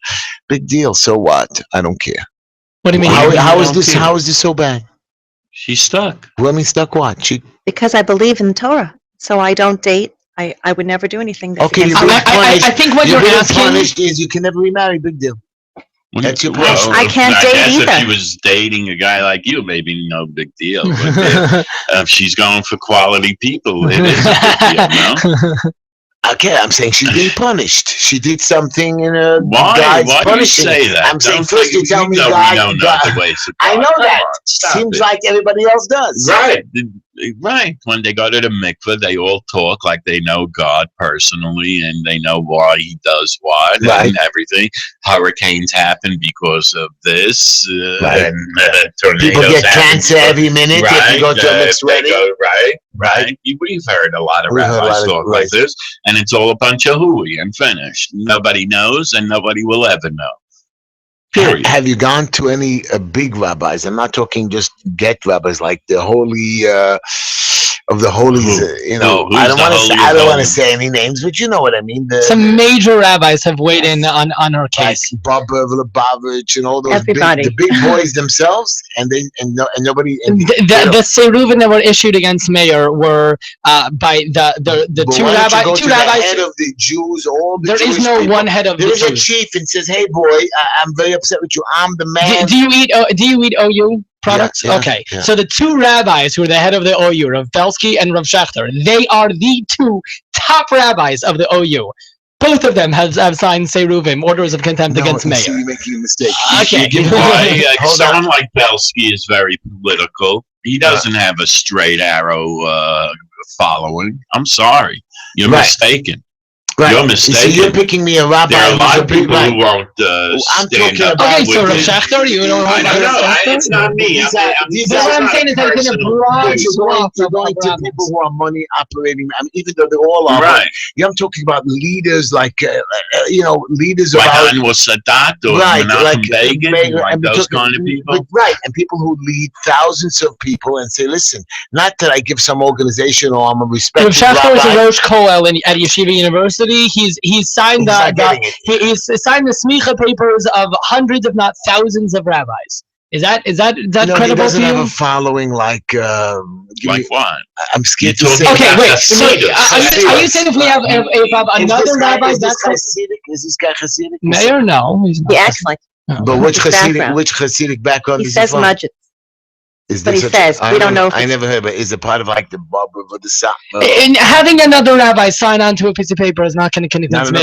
Big deal. So what? I don't care. What do you mean? How is this? How is this so bad? She's stuck. Well, I mean, stuck what? Because I believe in Torah, so I don't date. I would never do anything. That okay, I think what you're asking punished is you can never remarry. Big deal. That's your point. I can't date either. If she was dating a guy like you, maybe no big deal. But if she's going for quality people, it is a big deal, no? Okay, I'm saying she's being punished. She did something in a Why do you say that? I'm saying first you tell me God. I know that. Seems like everybody else does. Right. When they go to the mikveh, they all talk like they know God personally and they know why he does what and everything. Hurricanes happen because of this. And tornadoes people get cancer every minute if you go to a mixed wedding. Right. We've heard a lot of rabbis talk like this, and it's all a bunch of hooey and finished. Nobody knows, and nobody will ever know. Period. Have you gone to any big rabbis? I'm not talking just get rabbis, like the holy of the holies. I don't want to say any names, but you know what I mean. Some major rabbis have weighed in on her case. Like Bob Lubavitch and all those the big boys themselves, and nobody. The seruvim that were issued against Meir were by the two rabbis. The head of the Jews, all the there Jewish is no people. one head of there the Jews. Jews. There is a chief and says, "Hey boy, I'm very upset with you. I'm the man." Do you eat OU products? Yeah, okay. Yeah. So the 2 rabbis who are the head of the OU, Rav Belsky and Rav Schechter, they are the 2 top rabbis of the OU. Both of them have signed seruvim, orders of contempt against Meir. You're making a mistake. Okay. Someone like Belsky is very political. He doesn't have a straight arrow following. I'm sorry. You're mistaken. Right. You're mistaken. So you're picking me a rabbi. There are a lot of people who won't stand up. Okay, so Rav Schechter, you don't I don't know. It's not me. What I'm saying is that it's in a broad you're going to people who are money operating. I mean, even though they all are. Right. I'm talking about leaders like, leaders like about. Anwar Sadat or Menachem Begin, like those kind of people. And people who lead thousands of people and say, listen, not that I give some organization or I'm a respected Rav Schechter is a Rosh Kollel at Yeshiva University. He's signed he's signed the smicha papers of hundreds, if not thousands, of rabbis. Is that credible he doesn't to you? have a following like what? I'm scared to say. Okay, wait. So are you saying if we have another rabbi, is this guy Hasidic? Is this guy Hasidic? Mayor? No, he's not. He acts like. But which Hasidic background he is says he from? Majid. But he says, we don't know. I never heard, but is it part of like the Bob or the Sa? And having another rabbi sign on to a piece of paper is not going to convince me.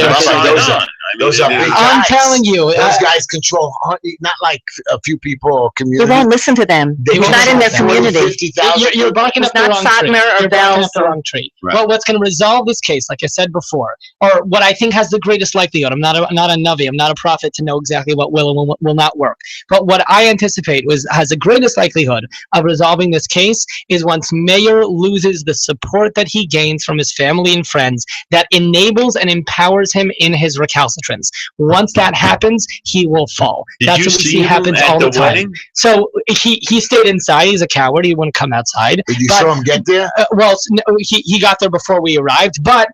Those are big guys. I'm telling you. Those guys control, not like a few people or community. They won't listen to them. It's not in their community. You're barking up the wrong tree. You're barking up the wrong tree. Well, what's going to resolve this case, like I said before, or what I think has the greatest likelihood, I'm not a Navi, I'm not a prophet to know exactly what will and will not work. But what I anticipate has the greatest likelihood of resolving this case is once Meir loses the support that he gains from his family and friends that enables and empowers him in his recalcitrance. Once that happens, he will fall. That's what we see happens all the time. Wedding? So he stayed inside. He's a coward. He wouldn't come outside. Did you saw him get there? He got there before we arrived. But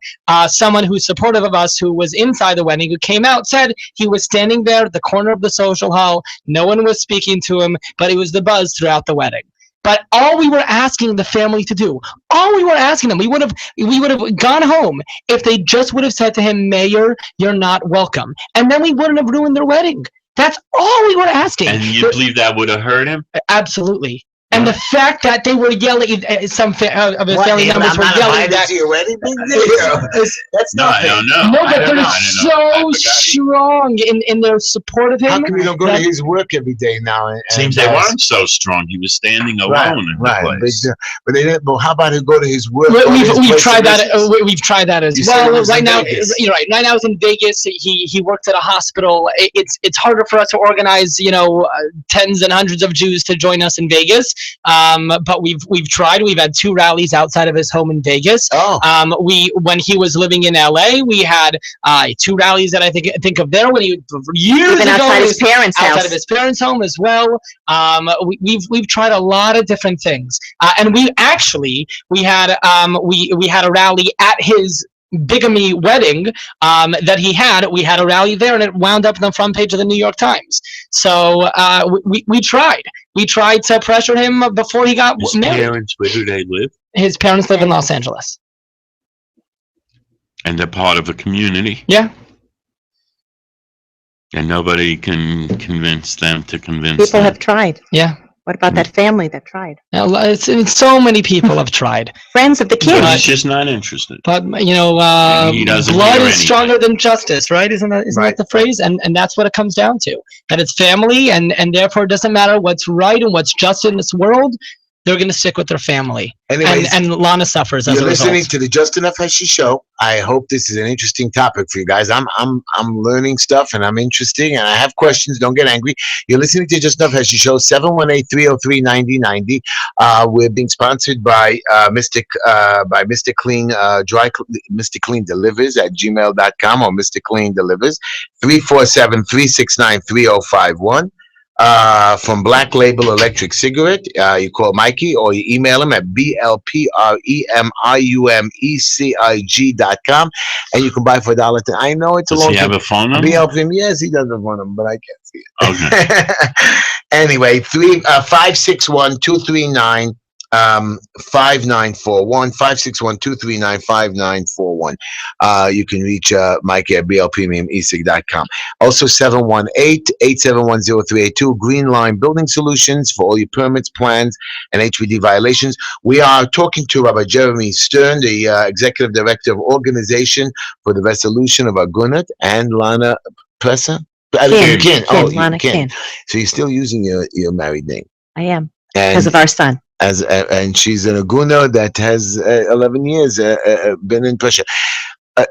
someone who's supportive of us, who was inside the wedding, who came out, said he was standing there at the corner of the social hall. No one was speaking to him, but it was the buzz throughout the wedding. But all we were asking the family to do, all we were asking them, we would have gone home if they just would have said to him, Mayor, you're not welcome. And then we wouldn't have ruined their wedding. That's all we were asking. And you believe that would have hurt him? Absolutely. And the fact that they were yelling, some of his family members were yelling back. To your wedding? That's I don't know. No, but they're so strong in their support of him. How come you don't go to his work every day now? Seems they weren't so strong. He was standing alone in the place. But they didn't. Well, how about he go to his work? We've tried that. We've tried that as well. Right now, right now he's in Vegas. He works at a hospital. It's harder for us to organize, tens and hundreds of Jews to join us in Vegas. But we've tried. We've had 2 rallies outside of his home in Vegas. When he was living in LA, we had 2 rallies that I think of there when he years ago outside his parents' house. Outside of his parents' home as well. We've tried a lot of different things, and we had a rally at his bigamy wedding that he had. We had a rally there, and it wound up on the front page of the New York Times. So we tried to pressure him before he got married. His parents, where do they live? His parents live in Los Angeles. And they're part of a community? Yeah. And nobody can convince them to convince People them. have tried. Yeah. What about that family that tried? So many people have tried. Friends of the kids. He's just not interested. But he doesn't blood is stronger than justice, right? Isn't that the phrase? And that's what it comes down to. That it's family, and therefore it doesn't matter what's right and what's just in this world. They're going to stick with their family. Anyways, and Lana suffers as a result. You're listening to the Just Enough Heshy show. I hope this is an interesting topic for you guys. I'm learning stuff, and I'm interesting, and I have questions. Don't get angry. You're listening to Just Enough Heshy show, 718-303-9090. We're being sponsored by Mr. Clean Mr. Clean Delivers at gmail.com, or Mr. Clean Delivers, 347-369-3051. From Black Label Electric Cigarette, you call Mikey, or you email him at blpremiumecig.com, and you can buy for $1. I know it's a long. Does he have a phone number? BLP, yes, he does have a phone number, but I can't see it. Okay. Anyway, 561-239. 5941 561-239-5941. You can reach Mike at blpremiumecig.com. Also 718-871-0382. Green Line Building Solutions for all your permits, plans, and HPD violations. We are talking to Rabbi Jeremy Stern, the Executive Director of Organization for the Resolution of Agunot, and Lana Pressa. Kin. Lana Kin. So you're still using your married name. I am, because of our son. And she's an Agunot that has 11 years been in pressure.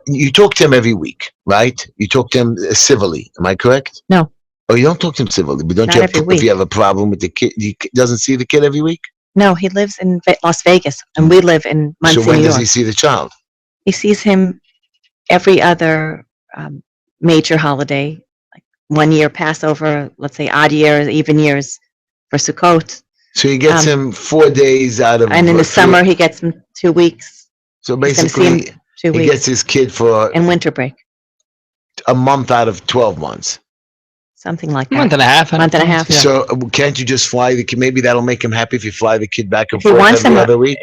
You talk to him every week, right? You talk to him civilly. Am I correct? No. Oh, you don't talk to him civilly, but don't Not you? if you have a problem with the kid, he doesn't see the kid every week. No, he lives in Las Vegas, and we live in Muncie, So when New does York. he see the child? He sees him every other major holiday, like 1 year Passover, let's say odd years, even years for Sukkot. So he gets him 4 days out of. And in the summer, he gets him 2 weeks. So basically, he gets his kid for. And winter break. A month out of 12 months. Something like that. Month and a half. Yeah. So can't you just fly the kid? Maybe that'll make him happy if you fly the kid back and If he forth wants every him, other week.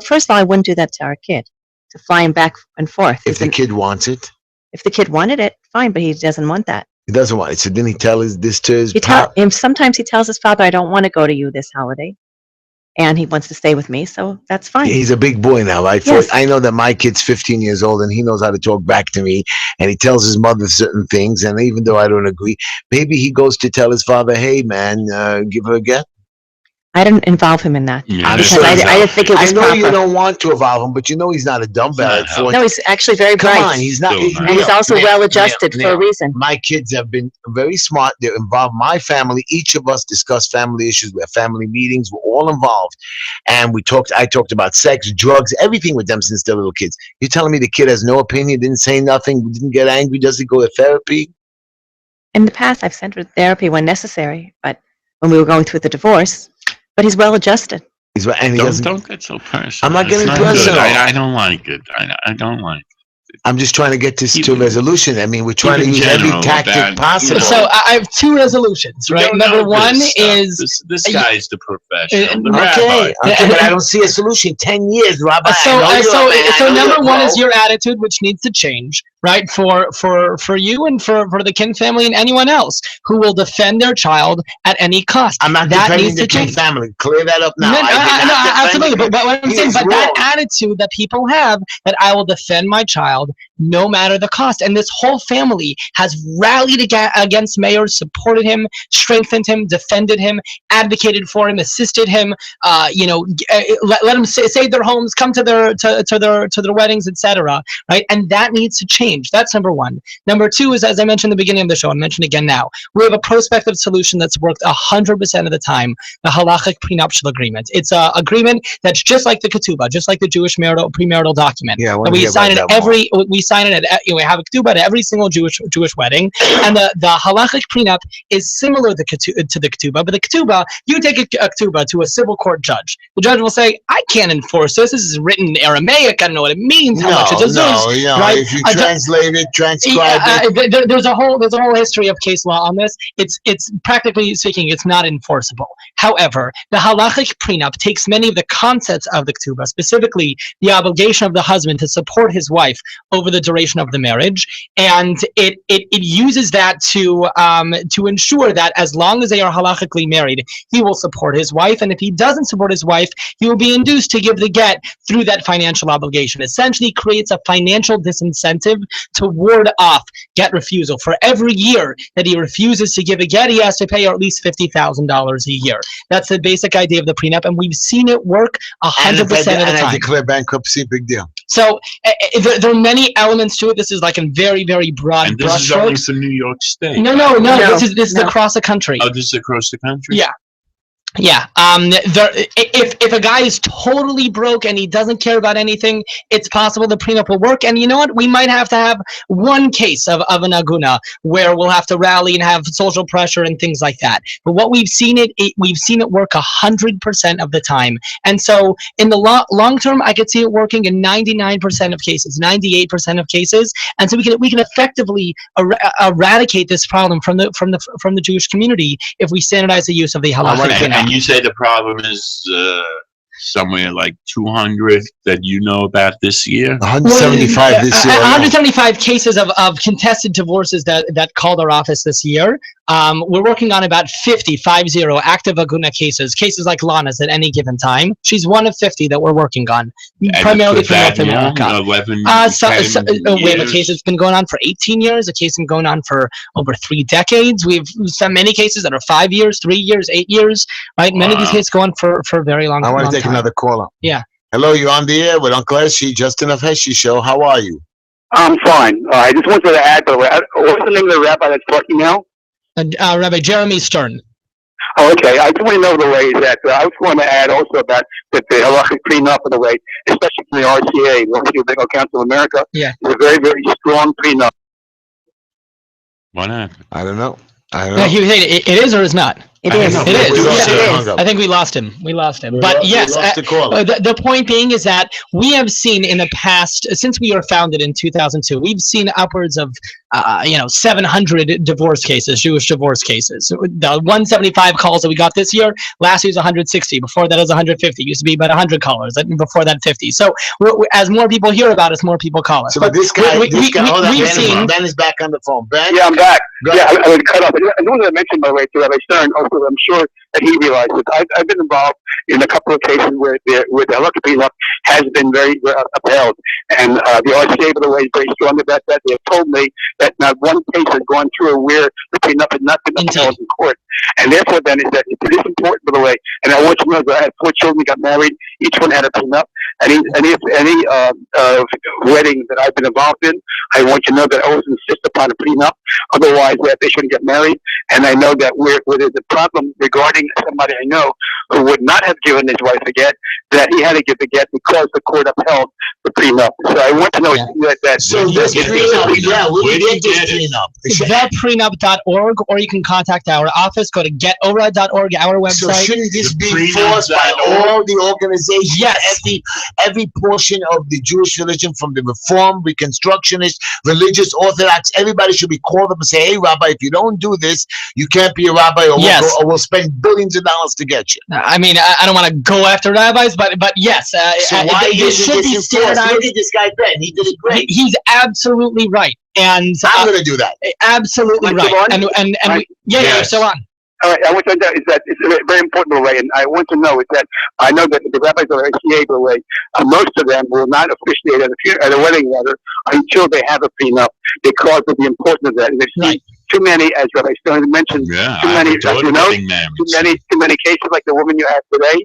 First of all, I wouldn't do that to our kid, to fly him back and forth. If the kid wants it. If the kid wanted it, fine, but he doesn't want that. He doesn't want it. So didn't he tell this to his sometimes he tells his father, I don't want to go to you this holiday. And he wants to stay with me, so that's fine. He's a big boy now, right? Yes. I know that my kid's 15 years old, and he knows how to talk back to me, and he tells his mother certain things, and even though I don't agree, maybe he goes to tell his father, hey, man, give her a get. I didn't involve him in that. Yeah, because I didn't think it was proper. I know you don't want to involve him, but you know he's not a dumbbell. No, he's actually very bright. Come on, he's not. And he's also well-adjusted for a reason. My kids have been very smart. They're involved. My family, each of us discuss family issues. We have family meetings. We're all involved. And I talked about sex, drugs, everything with them since they're little kids. You're telling me the kid has no opinion, didn't say nothing, didn't get angry, doesn't go to therapy? In the past, I've sent her to therapy when necessary, but when we were going through the divorce, but he's well-adjusted. And don't get so personal. I'm not getting it's personal. I don't like it. I don't like it. I'm just trying to get this to a resolution. I mean, we're trying to use every tactic possible. So I have two resolutions, right? Number one is this guy's the professional. Okay, but I don't see a solution. 10 years, Rabbi. So number one is your attitude, which needs to change, right? For you and for the Kin family and anyone else who will defend their child at any cost. I'm not defending the Kin family. Clear that up now. No, absolutely. But what I'm saying, that attitude that people have, that I will defend my child no matter the cost. And this whole family has rallied against Meir, supported him, strengthened him, defended him, advocated for him, assisted him, let them save their homes, come to their weddings, etc. Right? And that needs to change. That's number one. Number two is, as I mentioned in the beginning of the show, and mentioned again now, we have a prospective solution that's worked 100% of the time, the halachic prenuptial agreement. It's an agreement that's just like the ketubah, just like the Jewish premarital document. Yeah, we sign it we have a ketubah at every single Jewish wedding, and the halachic prenup is similar to the ketubah. But the ketubah, you take a ketubah to a civil court judge. The judge will say, "I can't enforce this. This is written in Aramaic. I don't know what it means. How much it deserves." Right? If you translate it, transcribe it. There's a whole history of case law on this. It's practically speaking, it's not enforceable. However, the halachic prenup takes many of the concepts of the ketubah, specifically the obligation of the husband to support his wife over the duration of the marriage, and it uses that to ensure that as long as they are halachically married, he will support his wife, and if he doesn't support his wife, he will be induced to give the get through that financial obligation. Essentially creates a financial disincentive to ward off get refusal. For every year that he refuses to give a get, he has to pay at least $50,000 a year. That's the basic idea of the prenup, and we've seen it work 100% of the time. And I declare bankruptcy, big deal. So there are many elements to it. This is like a very, very broad and this is only for New York State. No. This is across the country. Oh, this is across the country? Yeah. Yeah. If a guy is totally broke and he doesn't care about anything, it's possible the prenup will work. And you know what? We might have to have one case of an aguna where we'll have to rally and have social pressure and things like that. But what we've seen it work 100% of the time. And so in the long term, I could see it working in 99% of cases, 98% of cases. And so we can effectively eradicate this problem from the Jewish community if we standardize the use of the halachic prenup. And you say the problem is somewhere like 200 that you know about this year? 175 this year. 175 cases of contested divorces that called our office this year. We're working on about 50 active Agunot cases like Lana's at any given time. She's one of 50 that we're working on, primarily from North America. We have a case that's been going on for 18 years, a case that's been going on for over 3 decades. We've some many cases that are 5 years, 3 years, 8 years, right? Many of these cases go on for a very long time. I want to take another caller. Yeah. Hello, you're on the air with Uncle Heshy, Justin of Heshy Show. How are you? I'm fine. I just wanted to add, by the way, what's the name of the rabbi that's talking now? Rabbi Jeremy Stern. Oh, okay. I just want to know the way that I was going to add also about that the halachic prenup in the way, especially from the RCA, the Legal Council of America. Yeah. It's a very, very strong prenup. Why not? I don't know. Yeah, he was saying it is or is not. It is. I think we lost him. But yes, the point being is that we have seen in the past, since we were founded in 2002, we've seen upwards of 700 divorce cases, Jewish divorce cases. The 175 calls that we got this year, last year was 160. Before that it was 150. It used to be about 100 callers. Before that, 50. So as more people hear about us, more people call us. So but this guy, Ben is back on the phone. Ben? Yeah, I'm back. Yeah, I was cut off. I wanted to mention, by the way, to Rabbi Stern, also, I'm sure that he realizes. I've been involved in a couple of cases where the halachic prenup has been very upheld. And the RCA, by the way, is very strong about that. They have told me that not one case has gone through where the prenup has not been upheld in court. And therefore, then, is that it is important, by the way. And I want you to know that I had 4 children got married. Each one had a prenup. Any wedding that I've been involved in, I want you to know that I always insist upon a prenup. Otherwise, that they shouldn't get married. And I know that where there's a problem regarding somebody I know who would not have given his wife a get, that he had to give the get because the court upheld the prenup. So I want to know that. So this prenup, we did this prenup. Theprenup.org, or you can contact our office. Go to getora.org, our website. So shouldn't this be forced by all the organizations? Yes. Every portion of the Jewish religion, from the Reform, Reconstructionist, Religious, Orthodox, everybody should be called up and say, hey, Rabbi, if you don't do this, you can't be a rabbi, or, we'll spend billions of dollars to get you. I mean, I don't want to go after rabbis, but yes. So why should be standardized? Look at this guy, Ben. He did it great. He's absolutely right. And I'm going to do that. Absolutely right. And so on. All right, I want to know is that it's a very important way, and I want to know is that I know that the rabbis of Heshy, most of them will not officiate at a wedding until they have a prenup because of the importance of that. And there's too many, as Rabbi Stern mentioned, too many cases like the woman you have today,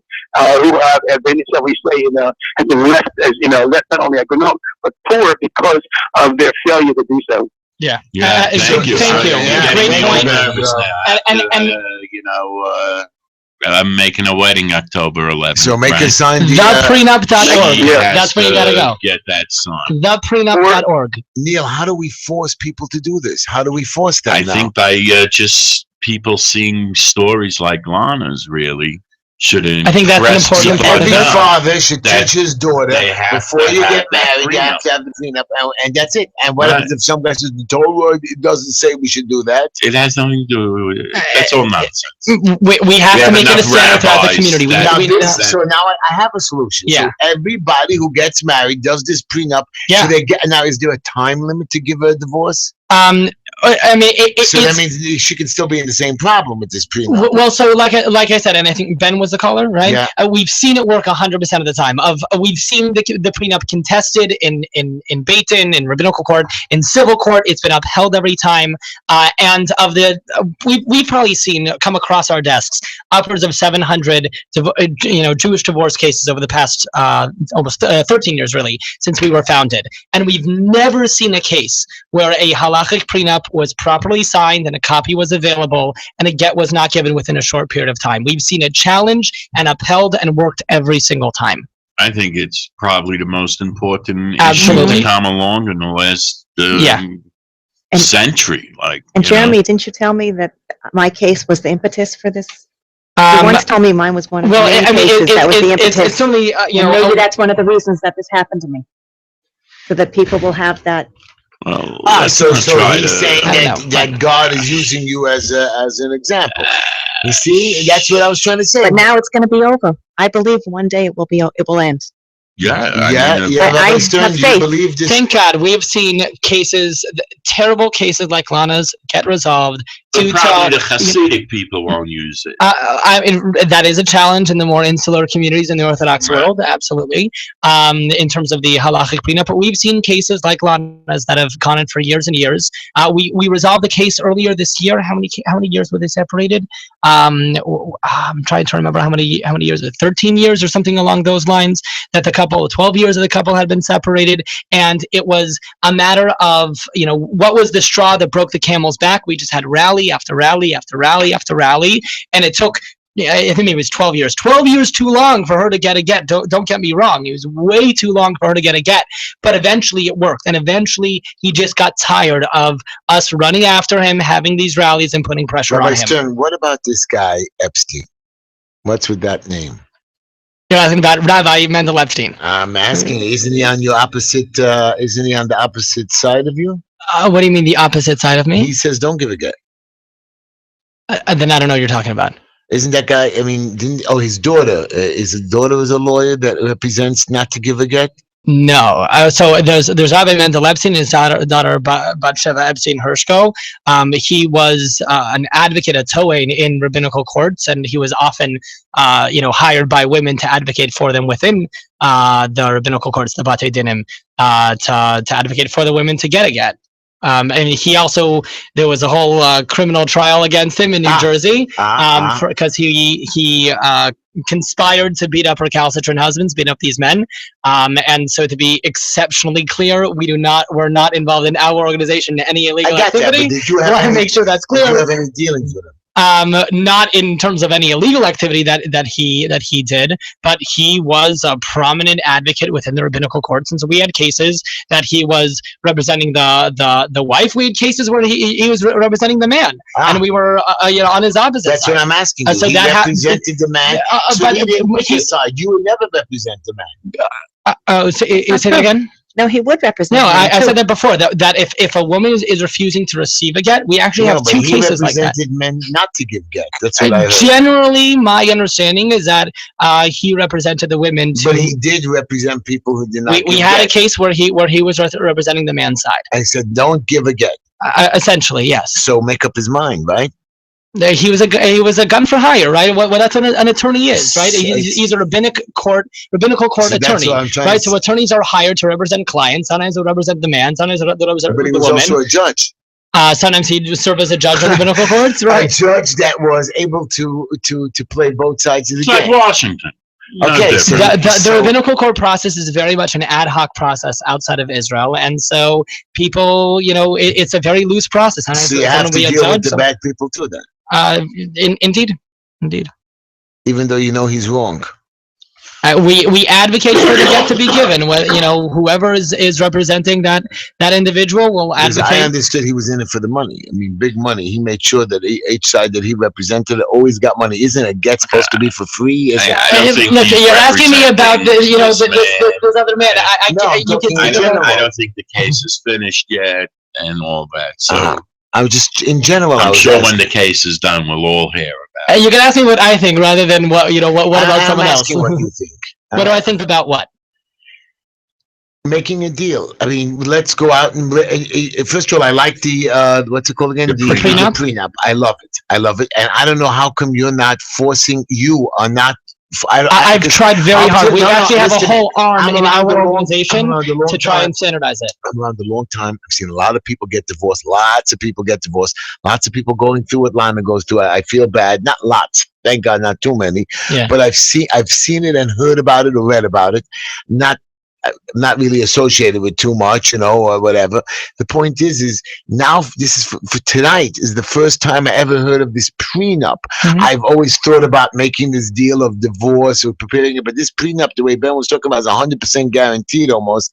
who have been, shall we say, have been left not only Agunot but poor because of their failure to do so. Yeah. Thank you. Great point. I'm making a wedding October 11th. So make a sign. Theprenup.org. That's where you got to go. Get that signed. Theprenup.org. Neil, how do we force people to do this? How do we force them? I think by just people seeing stories like Lana's really shouldn't. I think that's an important part. Every father should teach his daughter before you get married, you have to have the prenup, and that's it. And what happens if some guy says the Torah doesn't say we should do that? It has nothing to do with it. That's all nonsense. We have to make it a standard throughout the community. So now I have a solution. Yeah. So everybody who gets married does this prenup. Yeah. So now, is there a time limit to give a divorce? I mean, that means she can still be in the same problem with this prenup. Well, so like I said, and I think Ben was the caller, right? Yeah. We've seen it work 100% of the time. We've seen the prenup contested in Beit Din, in rabbinical court, in civil court. It's been upheld every time. And we've probably come across our desks upwards of 700 Jewish divorce cases over the past almost 13 years, really, since we were founded. And we've never seen a case where a halachic prenup was properly signed and a copy was available and a get was not given within a short period of time. We've seen it challenged and upheld and worked every single time. I think it's probably the most important Absolutely. issue to come along in the last century. And Jeremy, didn't you tell me that my case was the impetus for this? You once told me mine was one of the cases that was the impetus. It's certainly, maybe that's one of the reasons that this happened to me, so that people will have that. So he's saying that God is using you as an example. You see, that's what I was trying to say. But now it's going to be over. I believe one day it will end. I have faith. Believe this? Thank God we've seen terrible cases like Lana's get resolved. Probably the Hasidic people won't use it. That is a challenge in the more insular communities in the Orthodox world, absolutely. In terms of the halachic prenup, but we've seen cases like Lana's that have gone on for years and years. We resolved the case earlier this year. How many years were they separated? I'm trying to remember how many years. 13 years or something along those lines. That the couple, 12 years of the couple had been separated, and it was a matter of what was the straw that broke the camel's back. We just had rally after rally after rally after rally, and it took I think it was 12 years. 12 years too long for her to get a get. Don't get me wrong. It was way too long for her to get a get. But eventually it worked. And eventually he just got tired of us running after him, having these rallies and putting pressure on him. Stern, what about this guy, Epstein? What's with that name? You're asking about Rabbi Mendel Epstein. I'm asking, isn't he on your opposite, isn't he on the opposite side of you? What do you mean the opposite side of me? He says don't give a get. Then I don't know what you're talking about. Isn't that guy, his daughter, his daughter was a lawyer that represents not to give a get? No. So there's Rabbi Mendel Epstein, his daughter Batsheva Epstein Hershko. He was an advocate at Toain in rabbinical courts, and he was often hired by women to advocate for them within the rabbinical courts, the Batei Dinim, to advocate for the women to get a get. And he also, there was a whole criminal trial against him in New Jersey because he conspired to beat up recalcitrant husbands, beat up these men. And so to be exceptionally clear, we're not involved in our organization in any illegal activity. Did you have make sure that's clear. Did you have any dealings with him? not in terms of any illegal activity that he did, but he was a prominent advocate within the rabbinical courts. And so we had cases that he was representing the wife. We had cases where he was representing the man, and we were on his opposite That's side. what I'm asking you. So he that represented the man. So but he didn't pick he- his side. You would never represent the man. say that again. No, he would represent. No, I him, too. said that before. That if a woman is refusing to receive a get, we actually have two cases like that. He represented men not to give get. That's what I heard. Generally, my understanding is that he represented the women too. But he did represent people who did not. We had a case where he was representing the man's side. I said, don't give a get. Essentially, yes. So make up his mind, right? He was a gun for hire, right? What that's what an attorney is, right? He's a rabbinical court attorney, right? So attorneys are hired to represent clients. Sometimes they represent the man, sometimes they represent the woman. But he was also a judge. Sometimes he'd serve as a judge in rabbinical courts, right? A judge that was able to play both sides of the game. Like Washington. Okay, so the rabbinical court process is very much an ad hoc process outside of Israel, and so people, it's a very loose process. So you have to deal with the bad people too, then. Indeed. Even though he's wrong. We advocate for the get to be given. Whoever is representing that individual will advocate. I understood he was in it for the money. I mean, big money. He made sure that each side that he represented always got money. Isn't a get supposed to be for free? Look, you're asking me about this other man. I don't think the case is finished yet, and all that. So. I was just, in general, I'm sure when the case is done, we'll all hear about it. You can ask me what I think rather than what about someone else. What you think. What do I think about what? Making a deal. I mean, let's go out and first of all, I like the what's it called again? The prenup. I love it. And I don't know how come you are not. I've tried very hard. We actually have a whole arm in our organization to try and standardize it. I'm around a long time. I've seen a lot of people get divorced. Lots of people get divorced. Lots of people going through what Lana goes through. I feel bad. Not lots. Thank God, not too many. Yeah. But I've seen it and heard about it or read about it. Not really associated with too much, or whatever. The point is now this is for tonight is the first time I ever heard of this prenup. Mm-hmm. I've always thought about making this deal of divorce or preparing it, but this prenup, the way Ben was talking about, is 100% guaranteed almost.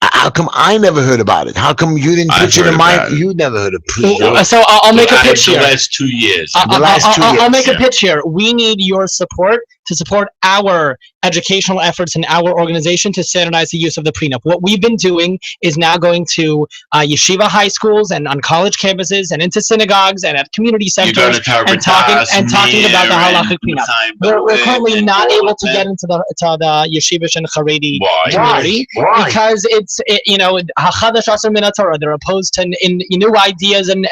How come I never heard about it? How come you didn't put it in mind? You never heard of prenup. So I'll make a pitch here. The last 2 years. I'll make a pitch here. We need your support to support our educational efforts in our organization to standardize the use of the prenup. What we've been doing is now going to yeshiva high schools and on college campuses and into synagogues and at community centers and talking about the halachic prenup. We're currently not able to get into the yeshivish and Haredi community because hachadash aser min haTorah. They're opposed to new ideas and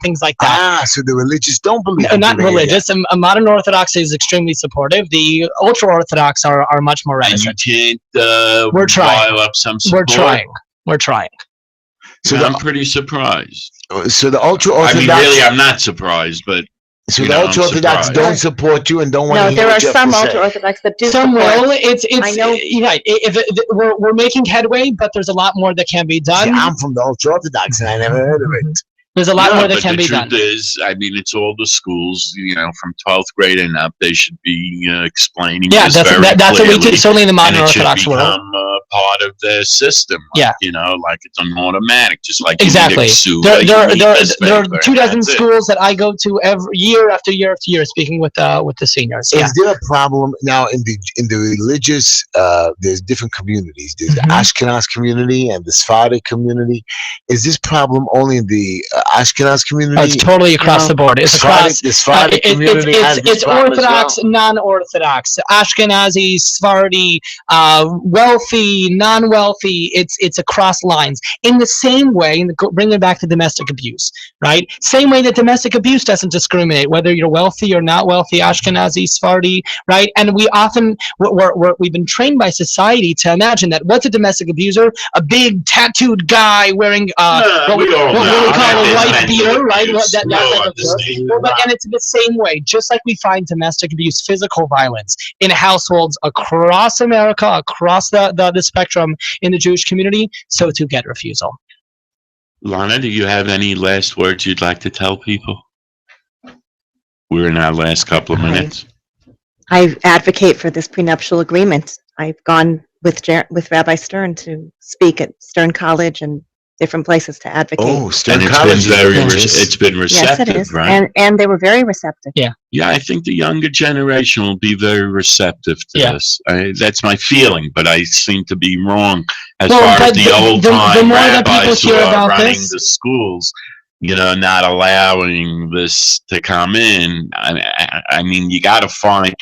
things like that. So the religious don't believe. No, not religious. Modern Orthodox is extremely supportive. The ultra Orthodox are much more reticent. And you can't we're trying. rile up some support. We're trying. So I'm pretty surprised. So the ultra Orthodox. I mean, really, I'm not surprised, but. So the ultra Orthodox don't support you and don't want to hear there what are you have some to say. ultra Orthodox that do. Some support. will. We're making headway, but there's a lot more that can be done. See, I'm from the ultra Orthodox and I never heard of it. There's a lot more that can be done. The truth is, I mean, it's all the schools, from 12th grade and up, they should be explaining this that's what we do, certainly in the modern Orthodox world. And it should become part of their system. Like it's an automatic, just like exactly. There are 24 schools that I go to every year after year after year, speaking with the seniors. Is there a problem now in the religious? There's different communities. There's the Ashkenaz community and the Sephardic community. Is this problem only in the Ashkenaz community? It's totally across the board. It's across. The Sephardic community it's Orthodox, non-Orthodox, Ashkenazi, Sephardi, wealthy, non-wealthy. It's across lines. In the same way, bringing it back to domestic abuse, right? Same way that domestic abuse doesn't discriminate whether you're wealthy or not wealthy, Ashkenazi, Sephardi, right? And we often we've been trained by society to imagine that what's a domestic abuser? A big tattooed guy wearing what we call a white beater, right? And it's the same way, just like we find domestic abuse, physical violence in households across America, across the spectrum in the Jewish community, so to get refusal. Lana, do you have any last words you'd like to tell people? We're in our last couple of minutes. I advocate for this prenuptial agreement. I've gone with Rabbi Stern to speak at Stern College and different places to advocate. Oh, Stern And College. it's been receptive, yes, it is. right? And they were very receptive. Yeah. Yeah, I think the younger generation will be very receptive to this. That's my feeling, but I seem to be wrong as far as the old-time rabbis who are running the schools, not allowing this to come in. I mean, you got to find,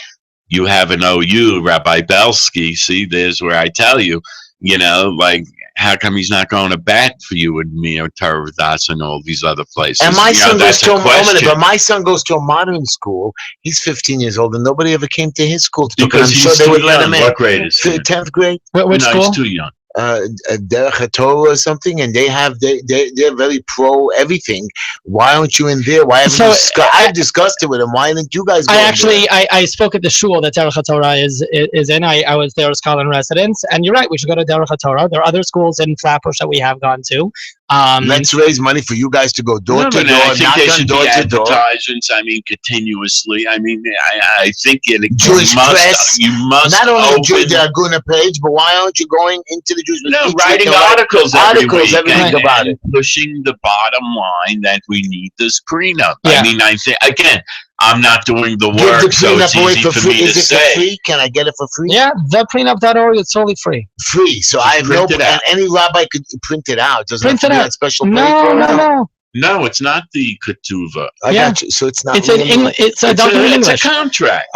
you have an OU, Rabbi Belsky. See, there's where I tell you, how come he's not going to bat for you and me or Taradas and all these other places? And my son goes to but my son goes to a modern school. He's 15 years old, and nobody ever came to his school to talk. Because I'm sure they would let him in. What grade is he? 10th grade. Which school? He's too young. Derech Torah or something, and they're very pro everything. Why aren't you in there? Why haven't you I've discussed it with him. Why didn't you guys go I spoke at the shul that Derech Torah is in. I was there as scholar in residence, and you're right, we should go to Derech Torah. There are other schools in Flatbush that we have gone to. Let's raise money for you guys to go door to door. I think there should be advertisements. I mean, continuously. I mean, I think Jewish press. You must not only open the Agunot page, but why aren't you going into the Jewish press? Writing articles every week about it, pushing the bottom line that we need this prenup. Yeah. I mean, I think again, I'm not doing the work, so it's easy for me to say. For free? Can I get it for free? Yeah, theprenup.org. It's totally free. Free. So I have no. And any rabbi could print it out. Doesn't print it out. Special No. No, it's not the ketuva. I got you. So it's not. It's a document in English. It's a contract.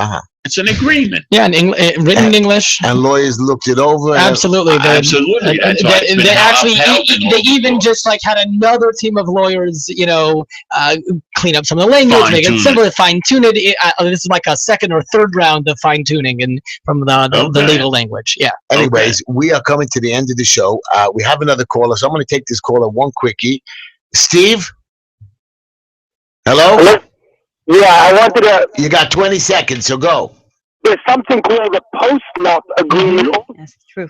It's an agreement. Yeah, written in English. And lawyers looked it over. Absolutely. Absolutely. They actually, they even just had another team of lawyers, clean up some of the language, make it simpler, fine tune it. This is like a second or third round of fine tuning from the legal language. Yeah. Anyways, we are coming to the end of the show. We have another caller, so I'm going to take this caller one quickie. Steve? Hello? Yeah, I wanted to... You got 20 seconds, so go. There's something called a post-nup agreement. That's true.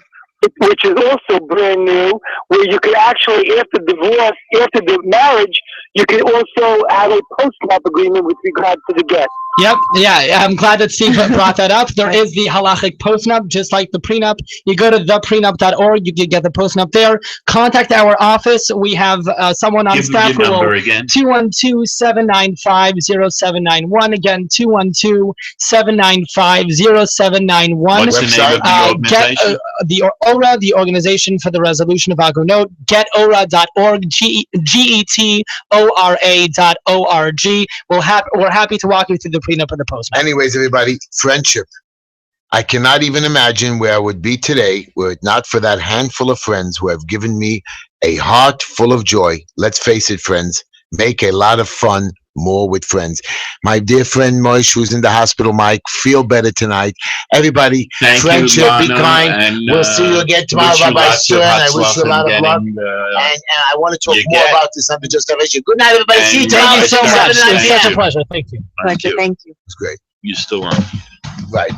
Which is also brand new, where you could actually, after divorce, after the marriage, you can also have a post-nup agreement with regard to the get. Yep. Yeah. I'm glad that Steve brought that up. There is the halachic postnup, just like the prenup. You go to theprenup.org. You can get the postnup there. Contact our office. We have someone on staff who will 212-795-0791. Again, 212-795-0791. What's the name of the organization? The ORA, the Organization for the Resolution of Agunot. GetORA.org. GETORA.org. We're happy to walk you through the prenup and the postnup. Anyways, everybody, friendship. I cannot even imagine where I would be today were it not for that handful of friends who have given me a heart full of joy. Let's face it, friends, make a lot of fun more with friends. My dear friend Moish, who's in the hospital, Mike, feel better tonight. Everybody, friendship, be kind. We'll see you again tomorrow, Rabbi Stern. I wish you a lot of luck. And I want to talk more about this under Just Heshy. Good night, everybody. See you tomorrow. Thank you so much. It's such a pleasure. Thank you. Thank you. It's great. You're still on. Right.